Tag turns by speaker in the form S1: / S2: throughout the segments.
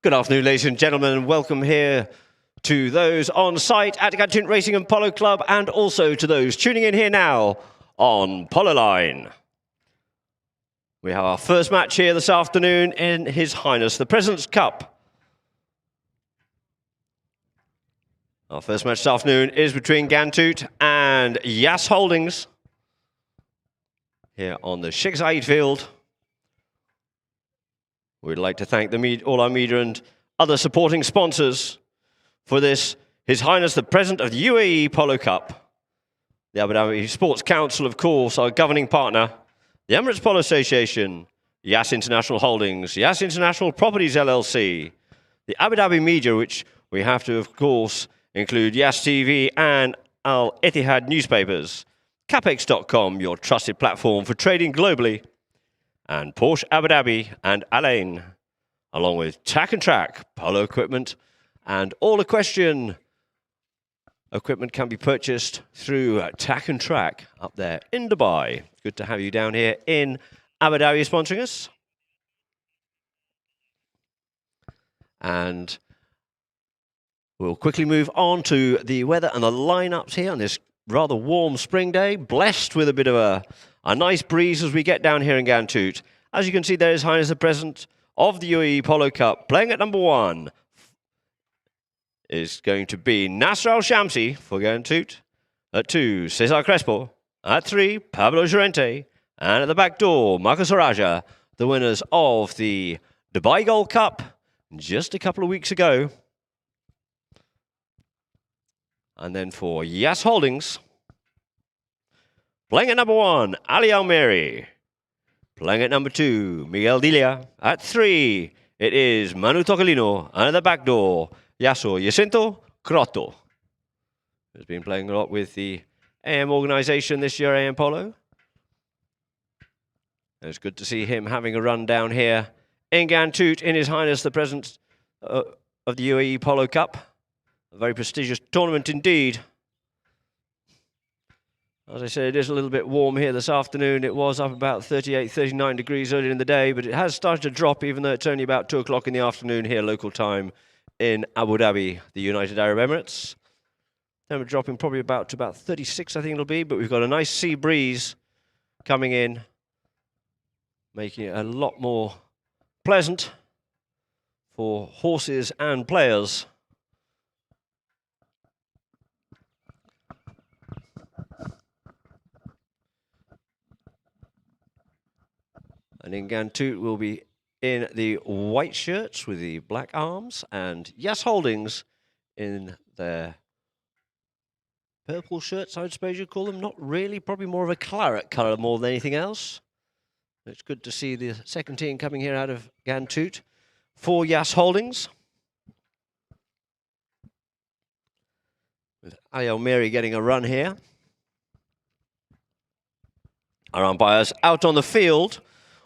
S1: Good afternoon, ladies and gentlemen, and welcome here to those on site at Ghantoot Racing and Polo Club, and also to those tuning in here now on Polo Line. We have our first match here this afternoon in His Highness the President's Cup. Our first match this afternoon is between Ghantoot and YAS Holdings here on the Sheikh Zayed field. We'd like to thank all our media and other supporting sponsors for this His Highness the President of the UAE Polo Cup. The Abu Dhabi Sports Council, of course, our governing partner, the Emirates Polo Association, YAS International Holdings, YAS International Properties LLC, the Abu Dhabi Media, which we have to, of course, include YAS TV and Al Ittihad newspapers, Capex.com, your trusted platform for trading globally, and Porsche Abu Dhabi and Alain, along with Tack and Track, polo equipment, and all equestrian equipment can be purchased through Tack and Track up there in Dubai. Good to have you down here in Abu Dhabi sponsoring us. And we'll quickly move on to the weather and the lineups here on this rather warm spring day, blessed with a bit of a nice breeze as we get down here in Ghantoot. As you can see, there is His Highness the President of the UAE Polo Cup. Playing at number 1 is going to be Nasser Al-Shamsi for Ghantoot. At 2, Cesar Crespo. At 3, Pablo Llorente. And at the back door, Marcos Araja, the winners of the Dubai Gold Cup just a couple of weeks ago. And then for YAS Holdings, playing at number 1, Ali Almeri. Playing at number 2, Miguel Dilia. At 3, it is Manu Tocolino. And at the back door, Jacinto Crotto. Has been playing a lot with the AM organization this year, AM Polo. It's good to see him having a run down here in Ghantoot in His Highness the President of the UAE Polo Cup. A very prestigious tournament indeed. As I said, it is a little bit warm here this afternoon. It was up about 38, 39 degrees earlier in the day, but it has started to drop, even though it's only about 2 o'clock in the afternoon here, local time, in Abu Dhabi, the United Arab Emirates. Then we're dropping probably about to about 36, I think it'll be, but we've got a nice sea breeze coming in, making it a lot more pleasant for horses and players. And in Ghantoot, we'll be in the white shirts with the black arms, and YAS Holdings in their purple shirts, I suppose you'd call them. Not really, probably more of a claret colour more than anything else. It's good to see the second team coming here out of Ghantoot for YAS Holdings. With Ali Almeri getting a run here. Our umpires out on the field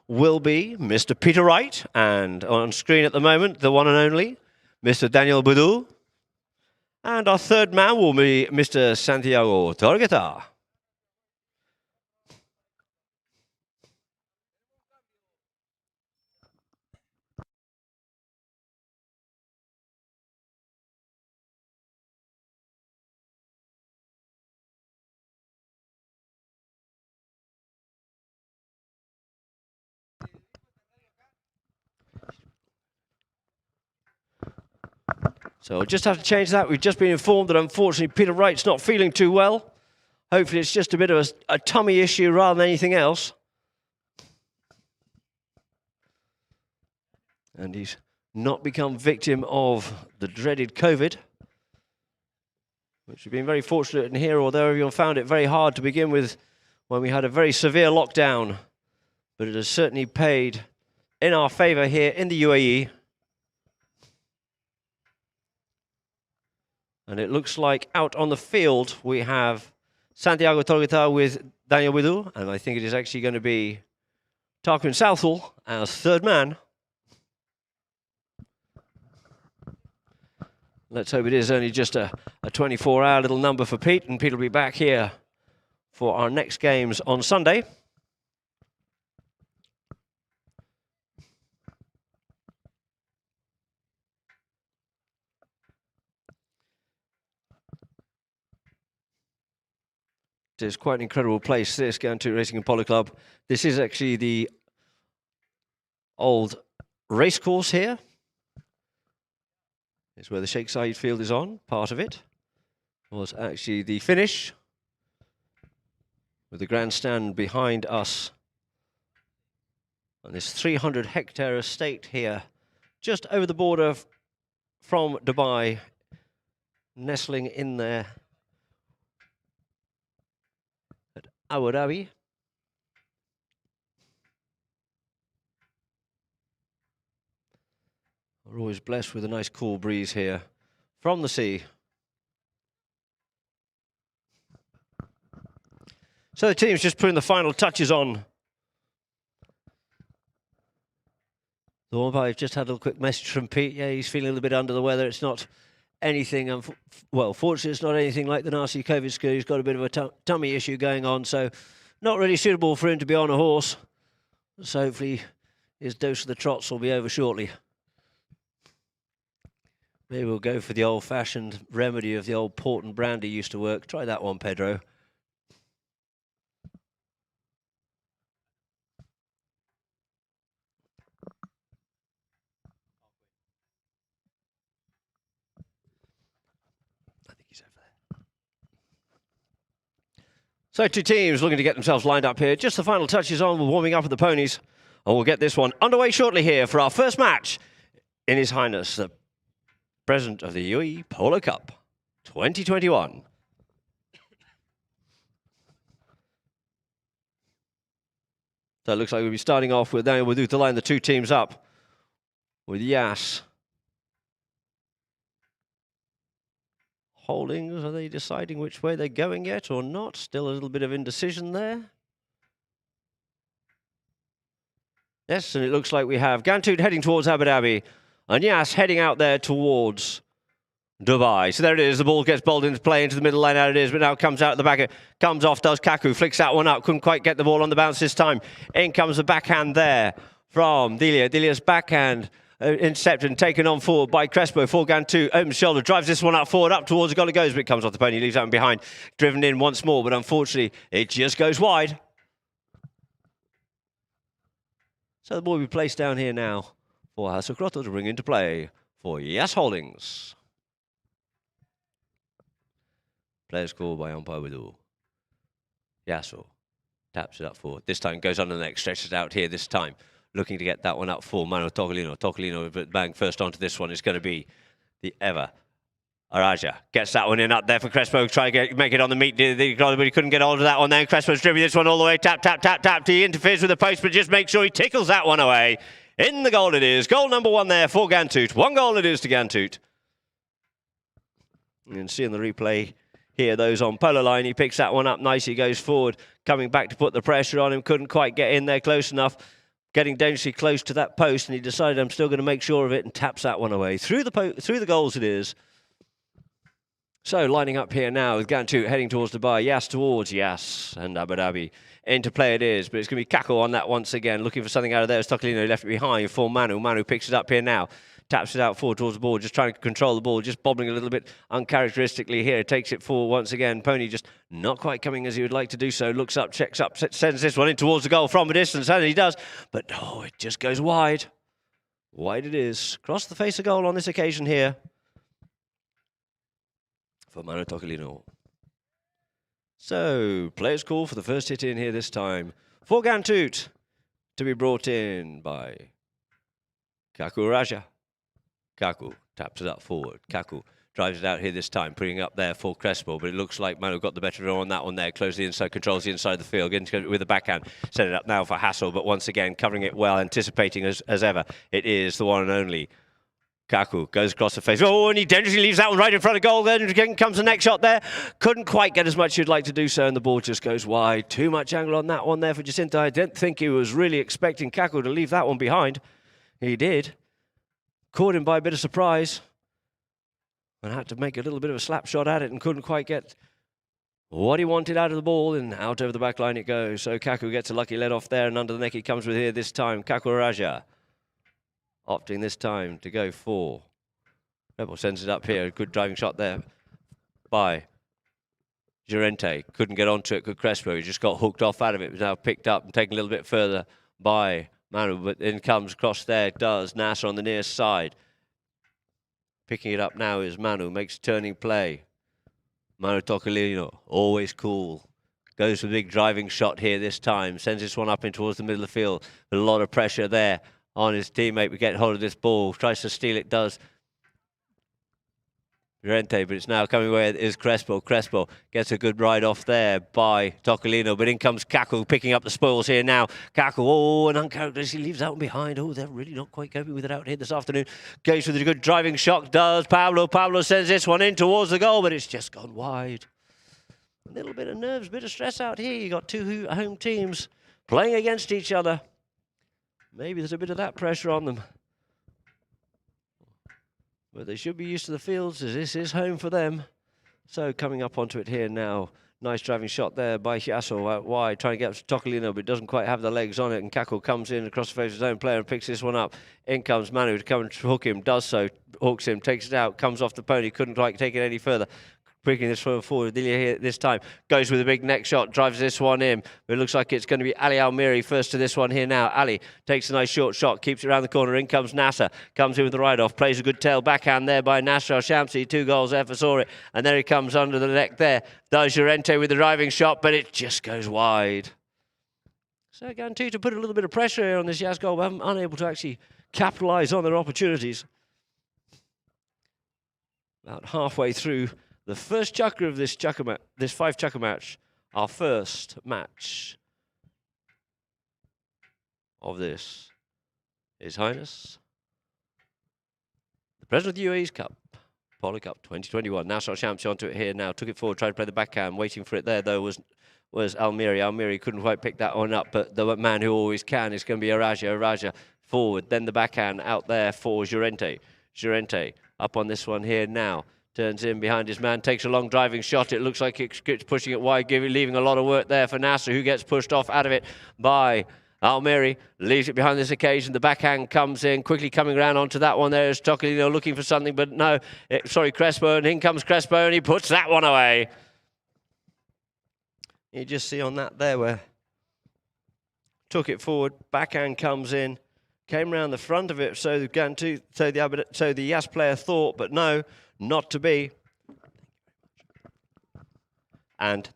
S1: will be Mr. Peter Wright, and on screen at the moment, the one and only Mr. Daniel Boudou. And our third man will be Mr. Santiago Torgueta. So we'll just have to change that. We've just been informed that unfortunately Peter Wright's not feeling too well. Hopefully it's just a bit of a tummy issue rather than anything else. And he's not become victim of the dreaded COVID, which we've been very fortunate in here, although everyone found it very hard to begin with when we had a very severe lockdown. But it has certainly paid in our favour here in the UAE. And it looks like out on the field we have Santiago Torgueta with Daniel Boudou, and I think it is actually going to be Tarquin Southall as third man. Let's hope it is only just a 24-hour little number for Pete, and Pete will be back here for our next games on Sunday. It is quite an incredible place, this Ghantoot Racing and Polo Club. This is actually the old race course here. It's where the Sheikh Zayed field is on, part of it. Was actually the finish, with the grandstand behind us. On this 300-hectare estate here, just over the border from Dubai, nestling in there at Abu Dhabi. We're always blessed with a nice cool breeze here from the sea. So the team's just putting the final touches on. I've just had a little quick message from Pete. Yeah, he's feeling a little bit under the weather. It's not anything, well, fortunately, it's not anything like the nasty COVID scare. He's got a bit of a tummy issue going on, so not really suitable for him to be on a horse. So hopefully his dose of the trots will be over shortly. Maybe we'll go for the old-fashioned remedy of the old port and brandy used to work. Try that one, Pedro. So two teams looking to get themselves lined up here. Just the final touches on. We're warming up with the ponies. And we'll get this one underway shortly here for our first match in His Highness, the President of the UAE Polo Cup 2021. So it looks like we'll be starting off with, now we'll do to line the two teams up with YAS. Holdings, are they deciding which way they're going yet or not? Still a little bit of indecision there. Yes, and it looks like we have Ghantoot heading towards Abu Dhabi and YAS heading out there towards Dubai. So there it is, the ball gets bowled into play into the middle line, out it is, but now it comes out at the back, it comes off, does Kaku, flicks that one up, couldn't quite get the ball on the bounce this time. In comes the backhand there from Delia. Delia's backhand intercepted and taken on forward by Crespo for Ghantoot. Opens shoulder, drives this one up forward, up towards the goal it goes, but it comes off the pony, leaves that one behind. Driven in once more, but unfortunately, it just goes wide. So the ball will be placed down here now for Hasselkrotto to bring into play for YAS Holdings. Players called by umpire Widu. Yasso taps it up forward. This time goes on the neck, stretches out here this time. Looking to get that one up for Mano Tocolino. Tocolino, but bang first onto this one is going to be the ever Araja. Gets that one in up there for Crespo. Try to make it on the meat, but he couldn't get hold of that one there. Crespo's dribbling this one all the way. Tap, tap, tap, tap. He interferes with the post, but just make sure he tickles that one away. In the goal it is. Goal number 1 there for Ghantoot. 1 goal it is to Ghantoot. You can see in the replay here, those on Polo line. He picks that one up nicely, goes forward, coming back to put the pressure on him. Couldn't quite get in there close enough. Getting dangerously close to that post, and he decided, I'm still going to make sure of it, and taps that one away. Through the goals it is. So lining up here now with Ghantoot heading towards Dubai. YAS towards YAS and Abu Dhabi. Into play it is, but it's going to be Kako on that once again. Looking for something out of there. Stocolino left it behind for Manu. Manu picks it up here now. Taps it out forward towards the ball, just trying to control the ball, just bobbling a little bit uncharacteristically here. Takes it forward once again. Pony just not quite coming as he would like to do so. Looks up, checks up, sends this one in towards the goal from a distance, and he does. But oh, it just goes wide. Wide it is. Across the face of goal on this occasion here for Mano Tocolino. So, players call for the first hit in here this time for Ghantoot, to be brought in by Kaku Raja. Kaku taps it up forward. Kaku drives it out here this time, putting it up there for Crespo, but it looks like Manu got the better of him on that one there. Close the inside, controls the inside of the field, getting with the backhand. Set it up now for Hassel, but once again, covering it well, anticipating as ever. It is the one and only Kaku. Goes across the face. Oh, and he dangerously leaves that one right in front of goal. Then again comes the next shot there. Couldn't quite get as much as you'd like to do so, and the ball just goes wide. Too much angle on that one there for Jacinta. I didn't think he was really expecting Kaku to leave that one behind. He did. Caught him by a bit of surprise and had to make a little bit of a slap shot at it and couldn't quite get what he wanted out of the ball, and out over the back line it goes. So Kaku gets a lucky let off there, and under the neck he comes with here this time. Kaku Raja opting this time to go for. Rebel sends it up here. A good driving shot there by Llorente couldn't get onto it. Good Crespo. He just got hooked off out of it. Was now picked up and taken a little bit further by Manu. But in comes across there. Does Nasser on the near side. Picking it up now is Manu. Makes a turning play. Manu Tocolino. Always cool. Goes for a big driving shot here this time. Sends this one up in towards the middle of the field. With a lot of pressure there on his teammate. We get hold of this ball. Tries to steal it. Does. Llorente, but it's now coming away is Crespo. Crespo gets a good ride off there by Tocolino, but in comes Kaku picking up the spoils here now. Kaku, oh, and uncharacteristic, he leaves that one behind. Oh, they're really not quite coping with it out here this afternoon. Goes with a good driving shot, does Pablo. Pablo sends this one in towards the goal, but it's just gone wide. A little bit of nerves, a bit of stress out here. You got two home teams playing against each other. Maybe there's a bit of that pressure on them. But they should be used to the fields, as this is home for them. So coming up onto it here now. Nice driving shot there by Yasso out wide, trying to get up to Tocolino, but doesn't quite have the legs on it. And Kaku comes in across the face of his own player and picks this one up. In comes Manu to come and hook him, does so, hooks him, takes it out, comes off the pony, couldn't quite take it any further. Picking this one forward, Dilia here this time, goes with a big neck shot, drives this one in. But it looks like it's going to be Ali Almiri first to this one here now. Ali takes a nice short shot, keeps it around the corner. In comes Nasser, comes in with the ride-off, plays a good tail backhand there by Nasser Al-Shamsi. 2 goals there for Sori. And there he comes under the neck there. Does Llorente with the driving shot, but it just goes wide. So Ghantoot to put a little bit of pressure here on this YAS goal, but unable to actually capitalise on their opportunities. About halfway through the first chukker of this 5-chukker match, our first match of this, His Highness, the President of the UAE's Cup, Polo Cup 2021. National Champion onto it here now. Took it forward, tried to play the backhand. Waiting for it there, though, was Almiri. Almiri couldn't quite pick that one up, but the man who always can is going to be Araja. Araja forward, then the backhand out there for Llorente. Llorente up on this one here now. Turns in behind his man, takes a long driving shot. It looks like it's pushing it wide, leaving a lot of work there for Nasser, who gets pushed off out of it by Almiri. Leaves it behind this occasion. The backhand comes in, quickly coming around onto that one there is Tocolino looking for something, but no. Crespo, and in comes Crespo, and he puts that one away. You just see on that there where took it forward, backhand comes in, came around the front of it, so the YAS player thought, but no. Not to be. And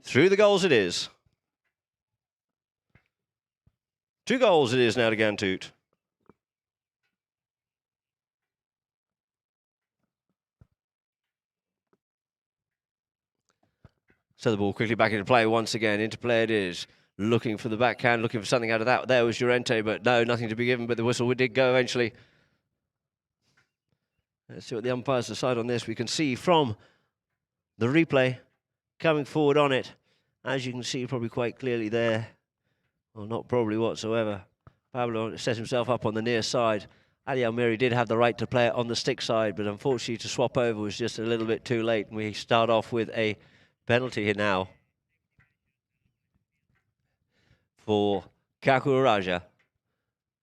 S1: through the goals it is. 2 goals it is now to Ghantoot. So the ball quickly back into play once again. Into play it is. Looking for the backhand, looking for something out of that. There was Llorente, but no, nothing to be given, but the whistle did go eventually. Let's see what the umpires decide on this. We can see from the replay coming forward on it. As you can see probably quite clearly there. Well, not probably whatsoever. Pablo set himself up on the near side. Ali Almiri did have the right to play it on the stick side, but unfortunately to swap over was just a little bit too late. And we start off with a penalty here now for Kaku Raja.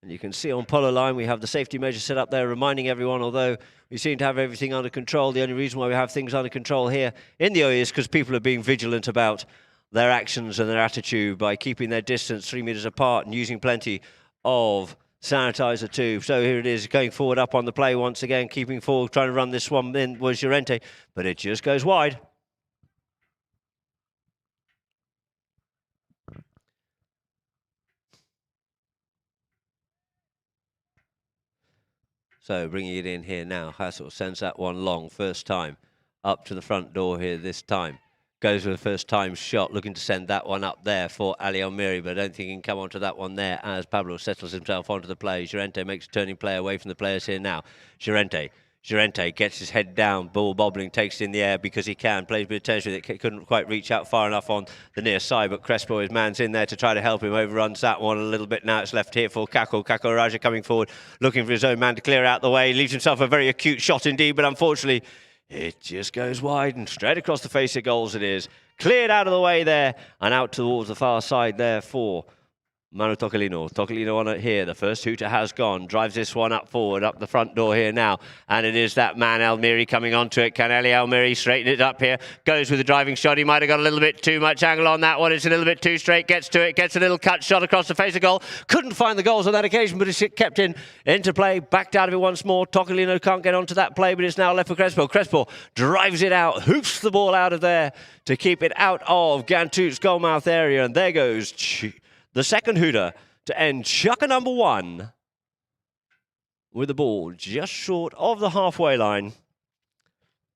S1: And you can see on Polo line, we have the safety measure set up there, reminding everyone, although we seem to have everything under control, the only reason why we have things under control here in the UAE is because people are being vigilant about their actions and their attitude by keeping their distance 3 meters apart and using plenty of sanitizer too. So here it is, going forward up on the play once again, keeping forward, trying to run this one in was Llorente, but it just goes wide. So bringing it in here now, Hassel sends that one long, first time, up to the front door here this time. Goes with a first time shot, looking to send that one up there for Ali Almiri, but I don't think he can come onto that one there as Pablo settles himself onto the play. Llorente makes a turning play away from the players here now. Llorente gets his head down, ball bobbling, takes it in the air because he can, plays a bit of tension that couldn't quite reach out far enough on the near side, but Crespo, his man's in there to try to help him, overruns that one a little bit. Now it's left here for Kaku. Kaku Raja coming forward, looking for his own man to clear out the way, leaves himself a very acute shot indeed, but unfortunately it just goes wide and straight across the face of goals it is. Cleared out of the way there and out towards the far side there for Manu Tocolino. Tocolino on it here. The first hooter has gone. Drives this one up forward, up the front door here now. And it is that man, Almiri, coming onto it. Can Ali Almiri straighten it up here? Goes with the driving shot. He might have got a little bit too much angle on that one. It's a little bit too straight. Gets to it. Gets a little cut shot across the face of goal. Couldn't find the goals on that occasion, but it's kept into play. Backed out of it once more. Tocolino can't get onto that play, but it's now left for Crespo. Crespo drives it out. Hoofs the ball out of there to keep it out of Ghantoot's goalmouth area. And there goes the second hooter to end chukker number 1 with the ball just short of the halfway line,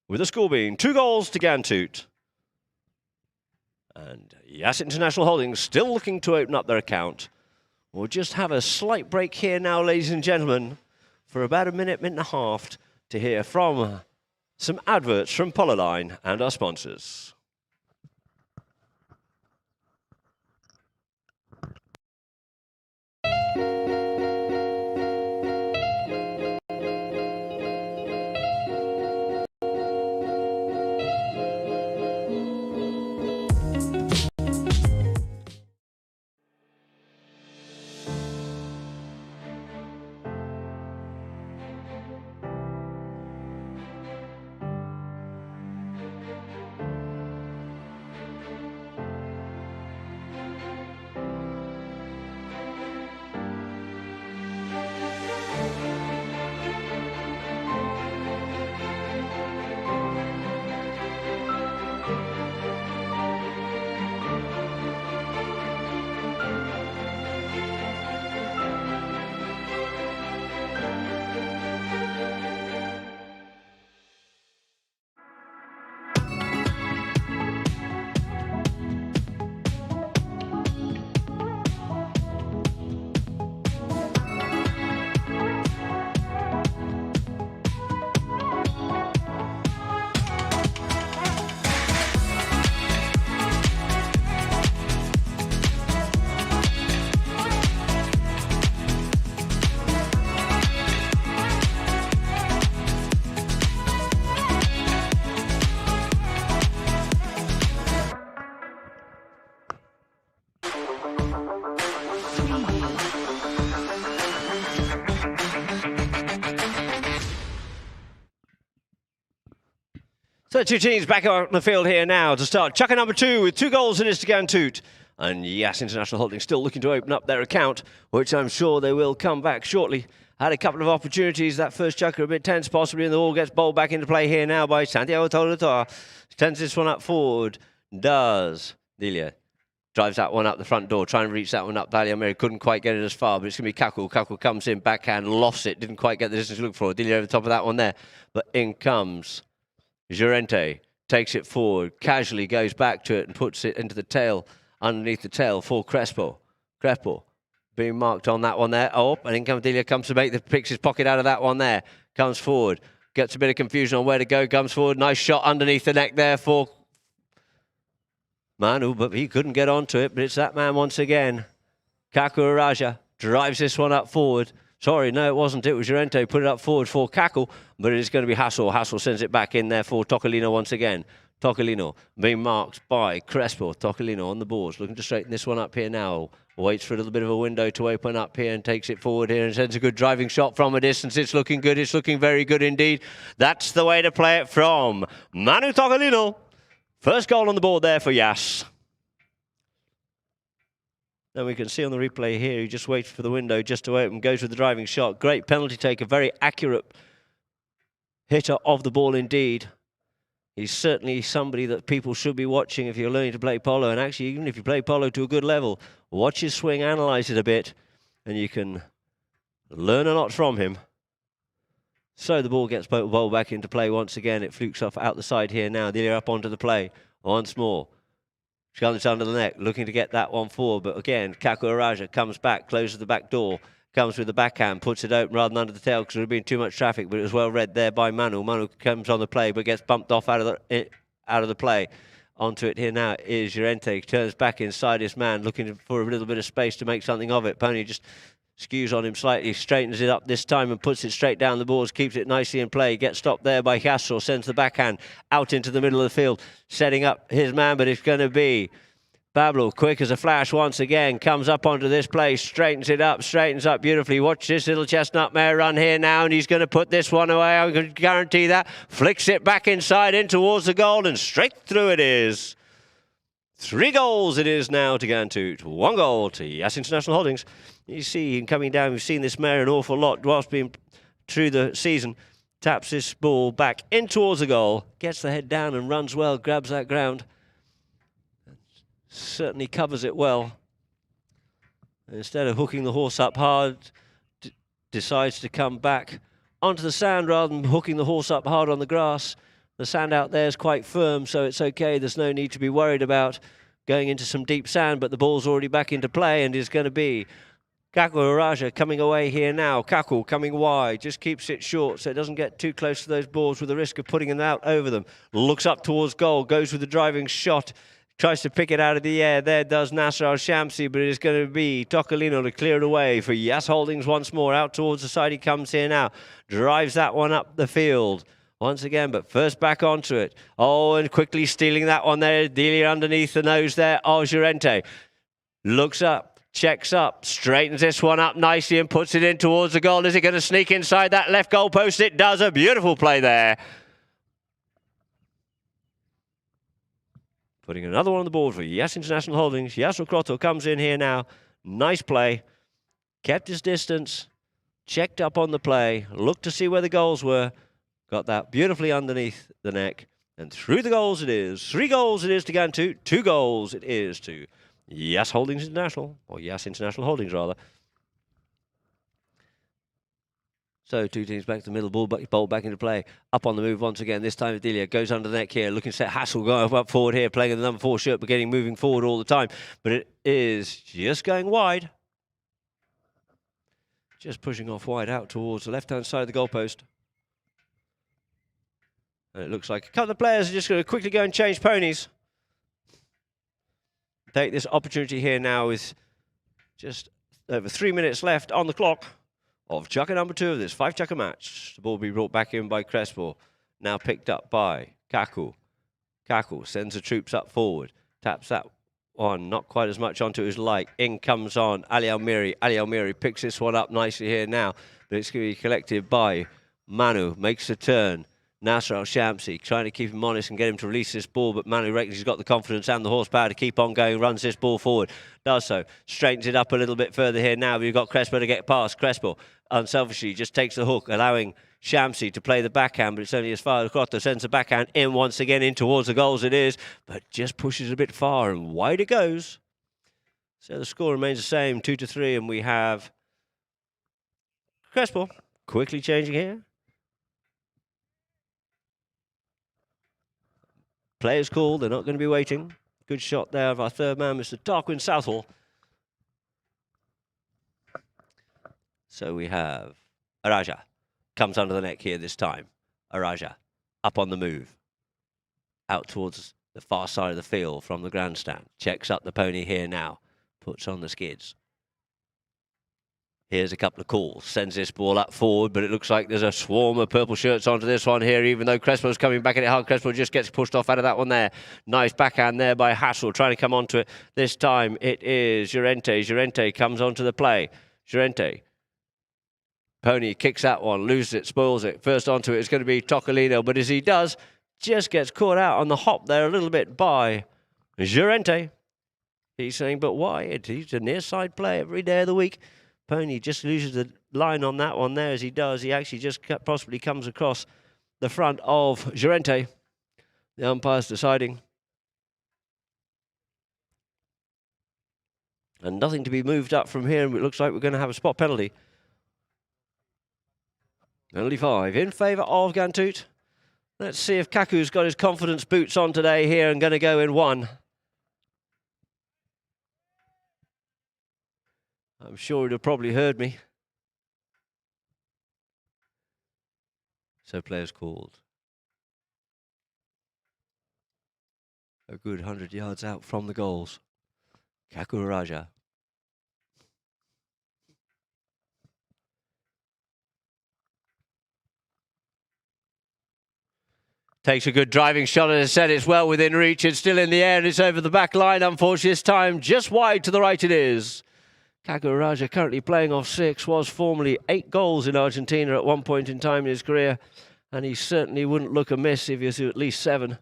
S1: with the score being 2 goals to Ghantoot. And YAS International Holdings still looking to open up their account. We'll just have a slight break here now, ladies and gentlemen, for about a minute, minute and a half to hear from some adverts from Polo Line and our sponsors. So 2 teams back out on the field here now to start chukker number 2 with 2 goals in this to Ghantoot. And YAS International Holdings still looking to open up their account, which I'm sure they will come back shortly. Had a couple of opportunities. That first chukker a bit tense possibly, and the ball gets bowled back into play here now by Santiago Tolotoa. Sends this one up forward. Does. Delia drives that one up the front door, trying to reach that one up. Dalia Mary couldn't quite get it as far, but it's going to be Kaku. Kaku comes in, backhand, lofts it, didn't quite get the distance to look for. Delia over the top of that one there. But in comes Llorente, takes it forward, casually goes back to it and puts it into the tail, underneath the tail for Crespo. Crespo being marked on that one there. Oh, and in comes Delia, comes to make picks his pocket out of that one there. Comes forward, gets a bit of confusion on where to go, comes forward. Nice shot underneath the neck there for Manu, but he couldn't get onto it. But it's that man once again. Kaku Araja drives this one up forward. Sorry, no, it wasn't. It was Llorente. Put it up forward for Kaku, but it is going to be Hassel. Hassel sends it back in there for Tocolino once again. Tocolino being marked by Crespo. Tocolino on the boards, looking to straighten this one up here now. Waits for a little bit of a window to open up here and takes it forward here and sends a good driving shot from a distance. It's looking good. It's looking very good indeed. That's the way to play it from Manu Tocolino. First goal on the board there for YAS. Then we can see on the replay here, he just waits for the window just to open, goes with the driving shot. Great penalty taker, very accurate hitter of the ball indeed. He's certainly somebody that people should be watching if you're learning to play polo. And actually, even if you play polo to a good level, watch his swing, analyze it a bit, and you can learn a lot from him. So the ball gets bowled back into play once again. It flukes off out the side here now. They're up onto the play once more. Challenge under the neck, looking to get that one forward. But again, Kaku Araja comes back, closes the back door, comes with the backhand, puts it open rather than under the tail because there would have been too much traffic, but it was well read there by Manu. Manu comes on the play, but gets bumped off out of the play. Onto it here now is Llorente. Turns back inside his man, looking for a little bit of space to make something of it. Pony just skews on him slightly, straightens it up this time and puts it straight down the boards, keeps it nicely in play. Gets stopped there by Castro, sends the backhand out into the middle of the field, setting up his man, but it's going to be Pablo, quick as a flash once again, comes up onto this place, straightens up beautifully. Watch this little chestnut mare run here now, and he's going to put this one away. I can guarantee that. Flicks it back inside in towards the goal, and straight through it is. 3 goals it is now to Ghantoot. 1 goal to YAS International Holdings. You see him coming down. We've seen this mare an awful lot whilst being through the season. Taps this ball back in towards the goal, gets the head down and runs well, grabs that ground. Certainly covers it well. Instead of hooking the horse up hard, decides to come back onto the sand rather than hooking the horse up hard on the grass. The sand out there is quite firm, so it's okay. There's no need to be worried about going into some deep sand, but the ball's already back into play and is going to be Kaku Raja coming away here now. Kaku coming wide, just keeps it short so it doesn't get too close to those balls with the risk of putting them out over them. Looks up towards goal, goes with the driving shot. Tries to pick it out of the air. There does Nasser Al-Shamsi, but it's going to be Tocolino to clear it away for YAS Holdings once more. Out towards the side he comes here now. Drives that one up the field once again, but first back onto it. Oh, and quickly stealing that one there. Delia underneath the nose there. Oh, Llorente looks up, checks up, straightens this one up nicely and puts it in towards the goal. Is it going to sneak inside that left goal post? It does. A beautiful play there. Putting another one on the board for YAS International Holdings. Yas Okroto comes in here now. Nice play. Kept his distance. Checked up on the play. Looked to see where the goals were. Got that beautifully underneath the neck. And through the goals it is. 3 goals it is to Ghantoot. 2 goals it is to YAS Holdings International. Or YAS International Holdings, rather. So 2 teams back to the middle, ball back into play. Up on the move once again. This time Delia goes under the neck here, looking set. Hassel going up forward here, playing in the number 4 shirt, but moving forward all the time. But it is just going wide. Just pushing off wide out towards the left-hand side of the goalpost. And it looks like a couple of players are just going to quickly go and change ponies. Take this opportunity here now with just over 3 minutes left on the clock of chucker number 2 of this 5-chucker match. The ball will be brought back in by Crespo. Now picked up by Kaku. Kaku sends the troops up forward. Taps that one, not quite as much onto his like. In comes on Ali Almiri. Ali Almiri picks this one up nicely here now. But it's going to be collected by Manu. Makes the turn. Nasser Al-Shamsi trying to keep him honest and get him to release this ball, but Manu reckons he's got the confidence and the horsepower to keep on going, runs this ball forward, does so, straightens it up a little bit further here now. We've got Crespo to get past. Crespo unselfishly just takes the hook, allowing Shamsi to play the backhand, but it's only as far as Crotto sends the backhand in once again in towards the goals it is, but just pushes a bit far and wide it goes. So the score remains the same, 2-3, and we have Crespo quickly changing here. Players called, they're not going to be waiting. Good shot there of our third man, Mr. Tarquin Southall. So we have Araja. Comes under the neck here this time. Araja up on the move. Out towards the far side of the field from the grandstand. Checks up the pony here now. Puts on the skids. Here's a couple of calls. Sends this ball up forward, but it looks like there's a swarm of purple shirts onto this one here, even though Crespo's coming back at it hard. Crespo just gets pushed off out of that one there. Nice backhand there by Hassel, trying to come onto it. This time it is Llorente. Llorente comes onto the play. Llorente. Pony kicks that one, loses it, spoils it. First onto it is going to be Tocolino, but as he does, just gets caught out on the hop there a little bit by Llorente. He's saying, but why? He's a near side play every day of the week. Pony just loses the line on that one there as he does. He actually just possibly comes across the front of Llorente. The umpire's deciding. And nothing to be moved up from here. And it looks like we're going to have a spot penalty. Penalty 5 in favour of Ghantoot. Let's see if Kaku's got his confidence boots on today here and going to go in 1. I'm sure he'd have probably heard me. So players called. A good 100 yards out from the goals. Kaku Raja. Takes a good driving shot, as I said, it's well within reach. It's still in the air and it's over the back line. Unfortunately, this time just wide to the right it is. Kaku Raja currently playing off 6, was formerly 8 goals in Argentina at one point in time in his career. And he certainly wouldn't look amiss if he was at least 7.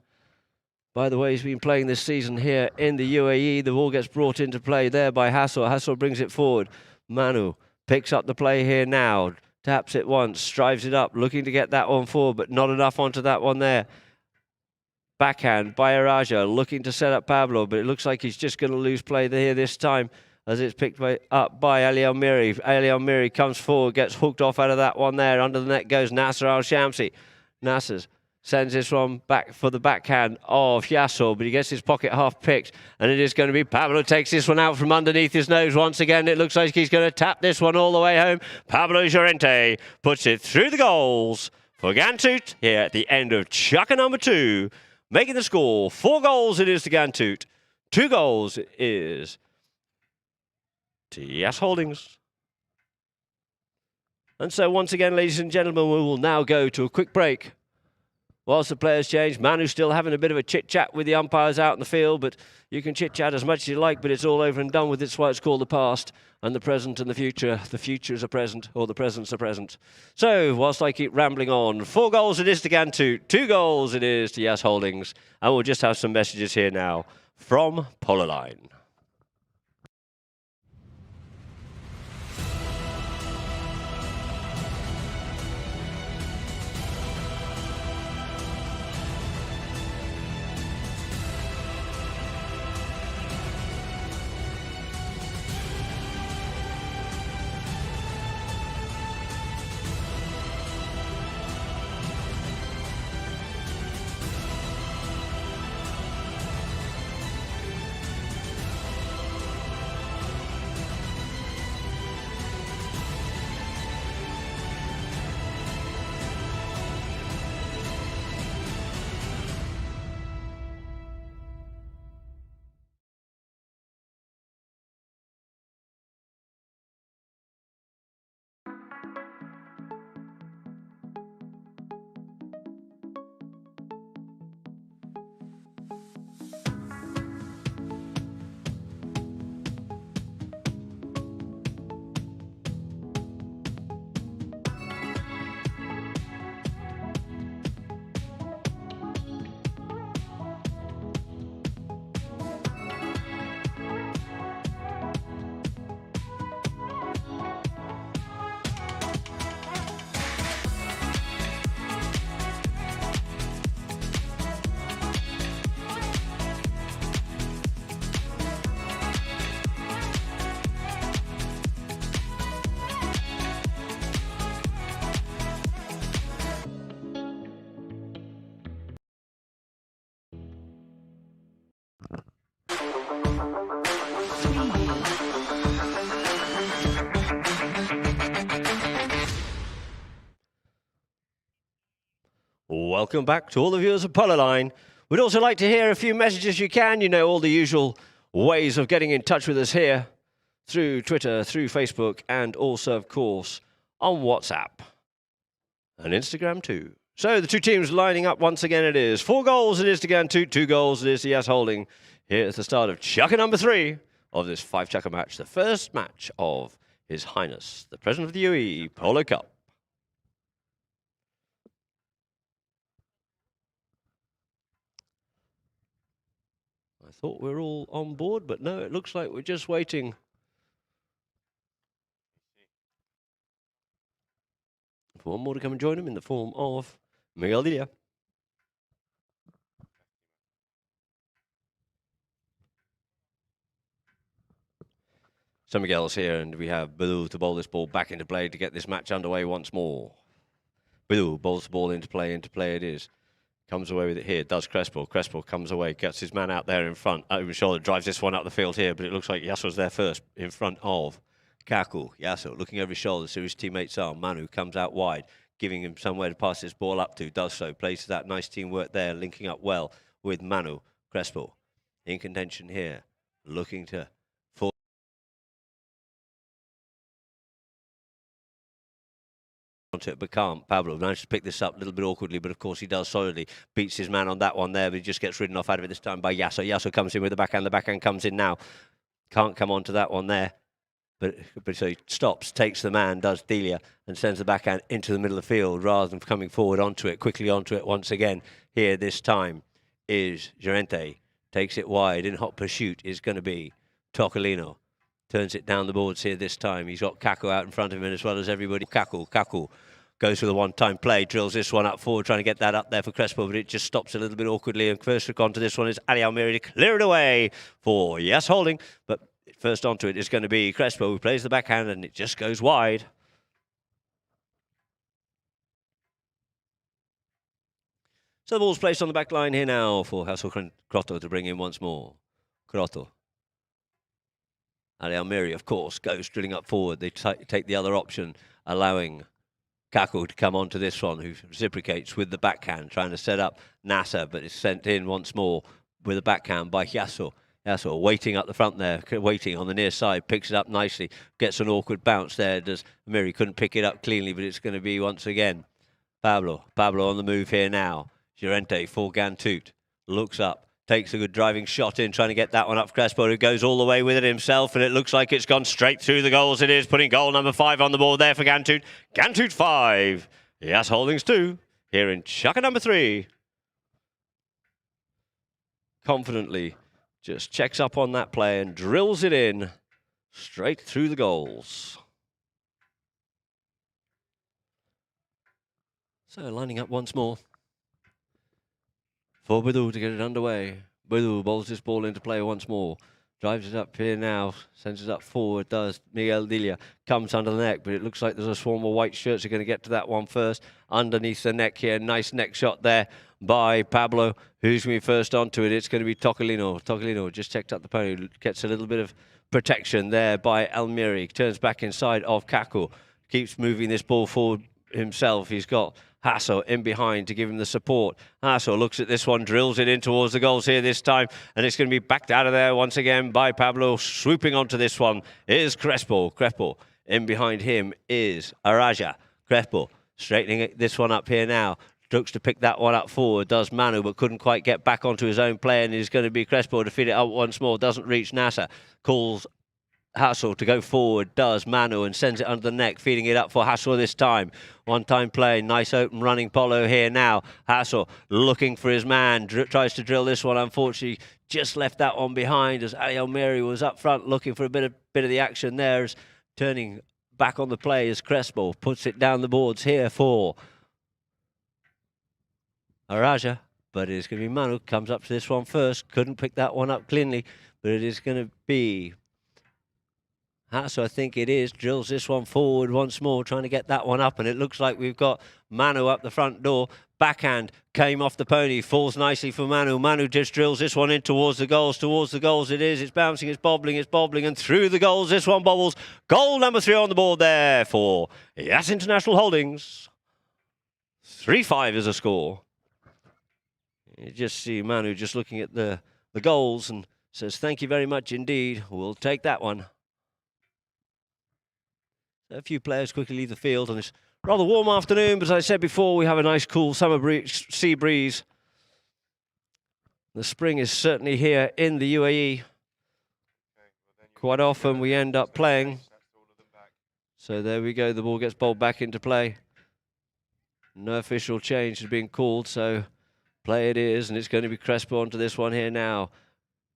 S1: By the way, he's been playing this season here in the UAE. The ball gets brought into play there by Hassel. Hassel brings it forward. Manu picks up the play here now. Taps it once, drives it up, looking to get that one forward, but not enough onto that one there. Backhand by Araja, looking to set up Pablo, but it looks like he's just going to lose play here this time as it's picked up by Ali Almiri. Ali Almiri comes forward, gets hooked off out of that one there. Under the net goes Nasser Al-Shamsi. Nasser sends this one back for the backhand of Yasso, but he gets his pocket half picked, and it is going to be Pablo takes this one out from underneath his nose once again. It looks like he's going to tap this one all the way home. Pablo Llorente puts it through the goals for Ghantoot here at the end of chukka number 2, making the score 4 goals it is to Ghantoot, 2 goals it is to YAS Holdings. And so once again, ladies and gentlemen, we will now go to a quick break. Whilst the players change, Manu's still having a bit of a chit-chat with the umpires out in the field, but you can chit-chat as much as you like, but it's all over and done with. It's why it's called the past and the present and the future. The future is a present, or the present's a present. So, whilst I keep rambling on, 4 goals it is to Ghantoot, 2 goals it is to YAS Holdings, and we'll just have some messages here now from Polo Line. Welcome back to all the viewers of Polo Line. We'd also like to hear a few messages you can. You know all the usual ways of getting in touch with us here through Twitter, through Facebook, and also, of course, on WhatsApp and Instagram too. So the 2 teams lining up once again it is. 4 goals it is to Ghantoot, 2 goals it is to YAS Holding. Here at the start of chukka number 3 of this 5 chukka match. The first match of His Highness, the President of the UAE Polo Cup. I thought we were all on board, but no, it looks like we're just waiting for one more to come and join him in the form of Miguel Didia. So Miguel's here, and we have Bilou to bowl this ball back into play to get this match underway once more. Bilou bowls the ball into play it is. Comes away with it here, does Crespo. Crespo comes away, gets his man out there in front. Over his shoulder, drives this one up the field here, but it looks like Yasso's there first in front of Kaku. Yasso looking over his shoulder, so his teammates are. Manu comes out wide, giving him somewhere to pass this ball up to, does so. Plays that nice teamwork there, linking up well with Manu. Crespo in contention here, looking to onto it, but can't. Pablo managed to pick this up a little bit awkwardly, but of course he does solidly. Beats his man on that one there, but he just gets ridden off out of it this time by Yasso. Yasso comes in with the backhand. The backhand comes in now. Can't come onto that one there. But so he stops, takes the man, does Delia, and sends the backhand into the middle of the field rather than coming forward onto it, quickly onto it once again. Here this time is Llorente. Takes it wide. In hot pursuit is going to be Tocolino. Turns it down the boards here this time. He's got Kaku out in front of him as well as everybody. Kaku goes for the one-time play, drills this one up forward, trying to get that up there for Crespo, but it just stops a little bit awkwardly. And first look onto this one is Ali Almiri to clear it away for YAS Holding. But first onto it is going to be Crespo, who plays the backhand, and it just goes wide. So the ball's placed on the back line here now for Hassel Crotto to bring in once more. Crotto. Ali Almiri, of course, goes drilling up forward. They take the other option, allowing Kaku to come onto this one, who reciprocates with the backhand, trying to set up Nasser, but is sent in once more with a backhand by Yasso. Yasso waiting up the front there, waiting on the near side, picks it up nicely, gets an awkward bounce there. Does Almiri couldn't pick it up cleanly, but it's going to be once again Pablo on the move here now. Llorente for Ghantoot, looks up, takes a good driving shot in, trying to get that one up for Crespo, who goes all the way with it himself, and it looks like it's gone straight through the goals. It is, putting goal number 5 on the board there for Ghantoot. Ghantoot 5, YAS Holdings 2, here in Chukka number 3. Confidently just checks up on that play and drills it in straight through the goals. So lining up once more for Badu to get it underway. Badu bowls this ball into play once more. Drives it up here now, sends it up forward, does Miguel Delia. Comes under the neck, but it looks like there's a swarm of white shirts. Are going to get to that one first. Underneath the neck here, nice neck shot there by Pablo. Who's going to be first onto it? It's going to be Tocolino. Tocolino just checked up the pony, gets a little bit of protection there by Almiri. Turns back inside of Kaku. Keeps moving this ball forward himself. He's got Hasso in behind to give him the support. Hasso looks at this one, drills it in towards the goals here this time, and it's going to be backed out of there once again by Pablo. Swooping onto this one is Crespo. Crespo. In behind him is Araja. Crespo straightening this one up here now. Looks to pick that one up forward, does Manu, but couldn't quite get back onto his own play, and it's going to be Crespo to feed it up once more. Doesn't reach Nasser. Calls Hassel to go forward, does Manu, and sends it under the neck, feeding it up for Hassel this time. One-time play, nice open running Polo here now. Hassel looking for his man, tries to drill this one, unfortunately just left that one behind as Ali Almiri was up front looking for a bit of the action there. As turning back on the play as Crespo puts it down the boards here for Araja, but it's going to be Manu, comes up to this one first, couldn't pick that one up cleanly, but it is going to be Hasso, I think it is, drills this one forward once more, trying to get that one up, and it looks like we've got Manu up the front door. Backhand came off the pony, falls nicely for Manu. Manu just drills this one in towards the goals it is. It's bouncing, it's bobbling, and through the goals this one bobbles. Goal number 3 on the board there for YAS International Holdings. 3-5 is a score. You just see Manu just looking at the goals and says, thank you very much indeed. We'll take that one. A few players quickly leave the field on this rather warm afternoon, but as I said before, we have a nice cool summer sea breeze. The spring is certainly here in the UAE. Quite often we end up playing. So there we go, the ball gets bowled back into play. No official change has been called, so play it is, and it's going to be Crespo onto this one here now.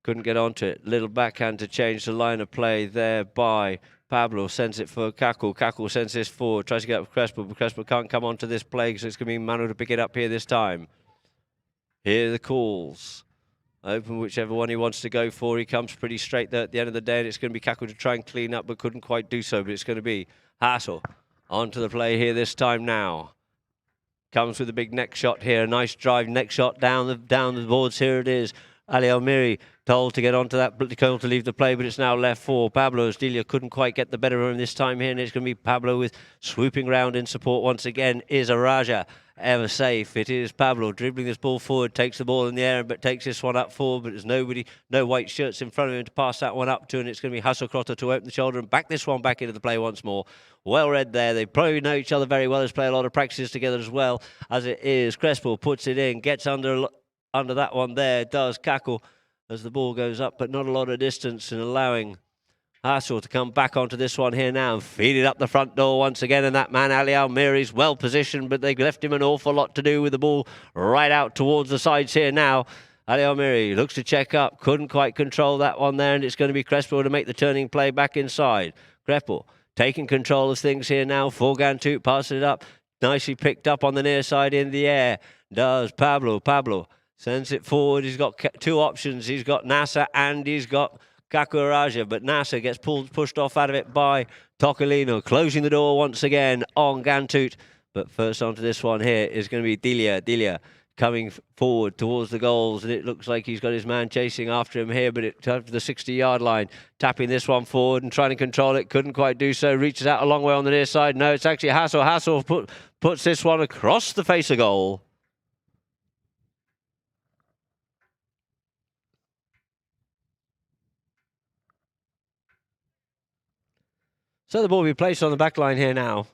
S1: Couldn't get onto it. Little backhand to change the line of play there by Pablo. Sends it for Kaku. Kaku sends this forward. Tries to get up with Crespo, but Crespo can't come onto this play, so it's going to be Manu to pick it up here this time. Here are the calls. Open whichever one he wants to go for. He comes pretty straight there at the end of the day, and it's going to be Kaku to try and clean up, but couldn't quite do so. But it's going to be Hassel onto the play here this time now. Comes with a big neck shot here. A nice drive neck shot down the boards. Here it is. Ali Almiri told to get onto that, told to leave the play, but it's now left for Pablo. Delia couldn't quite get the better of him this time here, and it's going to be Pablo with swooping round in support once again is Araja.
S2: ever safe. It is Pablo dribbling this ball forward, takes the ball in the air, but takes this one up forward, but there's nobody, no white shirts in front of him to pass that one up to, and it's going to be Hasselkrotter to open the shoulder and back this one back into the play once more. Well read there. They probably know each other very well. They play a lot of practices together as well. As it is, Crespo puts it in, gets under that one there, does Kaku as the ball goes up, but not a lot of distance, and allowing Hassel to come back onto this one here now and feed it up the front door once again. And that man, Ali Almiri, is well positioned, but they've left him an awful lot to do with the ball right out towards the sides here now. Ali Almiri looks to check up, couldn't quite control that one there, and it's going to be Crespo to make the turning play back inside. Crespo taking control of things here now for Ghantoot, passing it up, nicely picked up on the near side in the air. Does Pablo. Pablo sends it forward. He's got two options. He's got Nasser and he's got Kakuraja, but Nasser gets pushed off out of it by Tocolino, closing the door once again on Ghantoot. But first onto this one here is going to be Delia. Delia coming forward towards the goals, and it looks like he's got his man chasing after him here, but it's up to the 60-yard line, tapping this one forward and trying to control it. Couldn't quite do so. Reaches out a long way on the near side. No, it's actually Hassel. Hassel puts this one across the face of goal. So the ball will be placed on the back line here now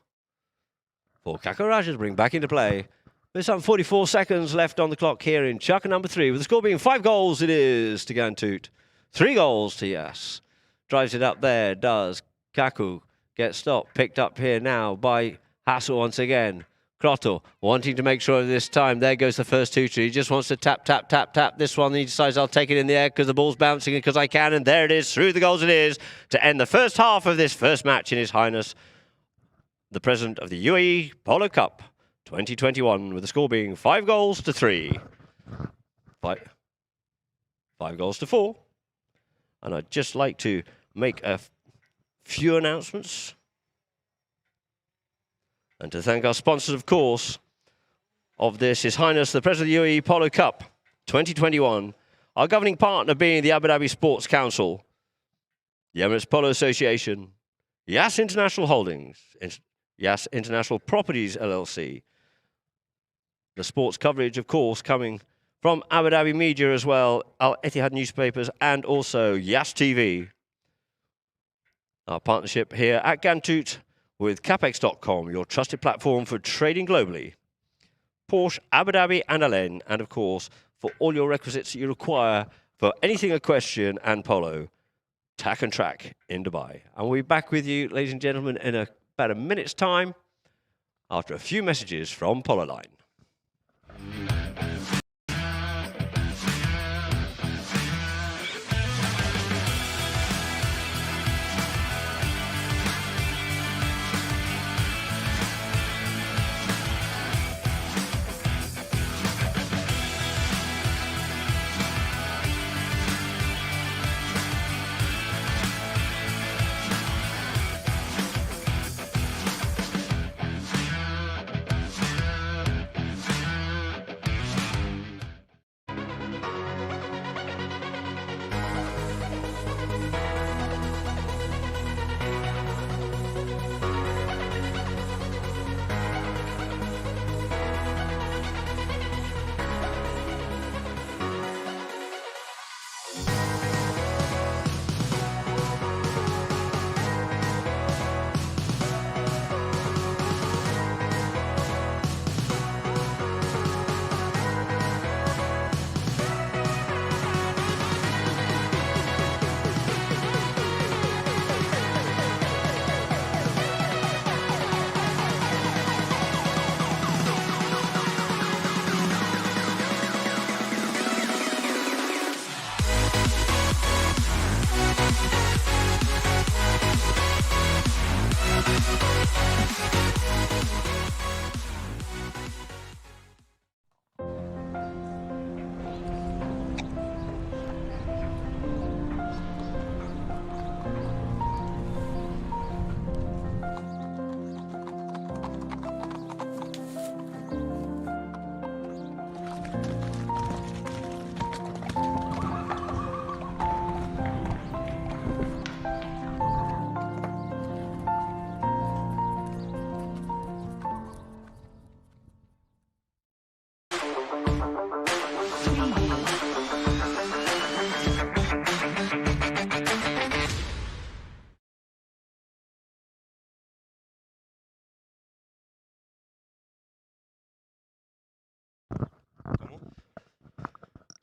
S2: for Kakuraja to bring back into play. There's some 44 seconds left on the clock here in Chuck number 3, with the score being 5 goals it is to Ghantoot. 3 goals to YAS. Drives it up there, does. Kaku gets stopped, picked up here now by Hassel once again. Crotto wanting to make sure this time. There goes the first 2-2. He just wants to tap, tap, tap, tap. This one, he decides I'll take it in the air because the ball's bouncing because I can. And there it is, through the goals it is, to end the first half of this first match in His Highness, the President of the UAE Polo Cup 2021, with the score being 5 goals to 3. 5 goals to 4. And I'd just like to make a few announcements. And to thank our sponsors, of course, of this, His Highness, the President of the UAE Polo Cup 2021. Our governing partner being the Abu Dhabi Sports Council, the Emirates Polo Association, YAS International Holdings, YAS International Properties LLC. The sports coverage, of course, coming from Abu Dhabi Media as well, Al Etihad Newspapers, and also YAS TV. Our partnership here at Ghantoot with Capex.com, your trusted platform for trading globally. Porsche, Abu Dhabi and Al-Ain, and of course, for all your requisites that you require for anything equestrian and polo, Tack and Track in Dubai. And we'll be back with you, ladies and gentlemen, in about a minute's time after a few messages from Polo Line.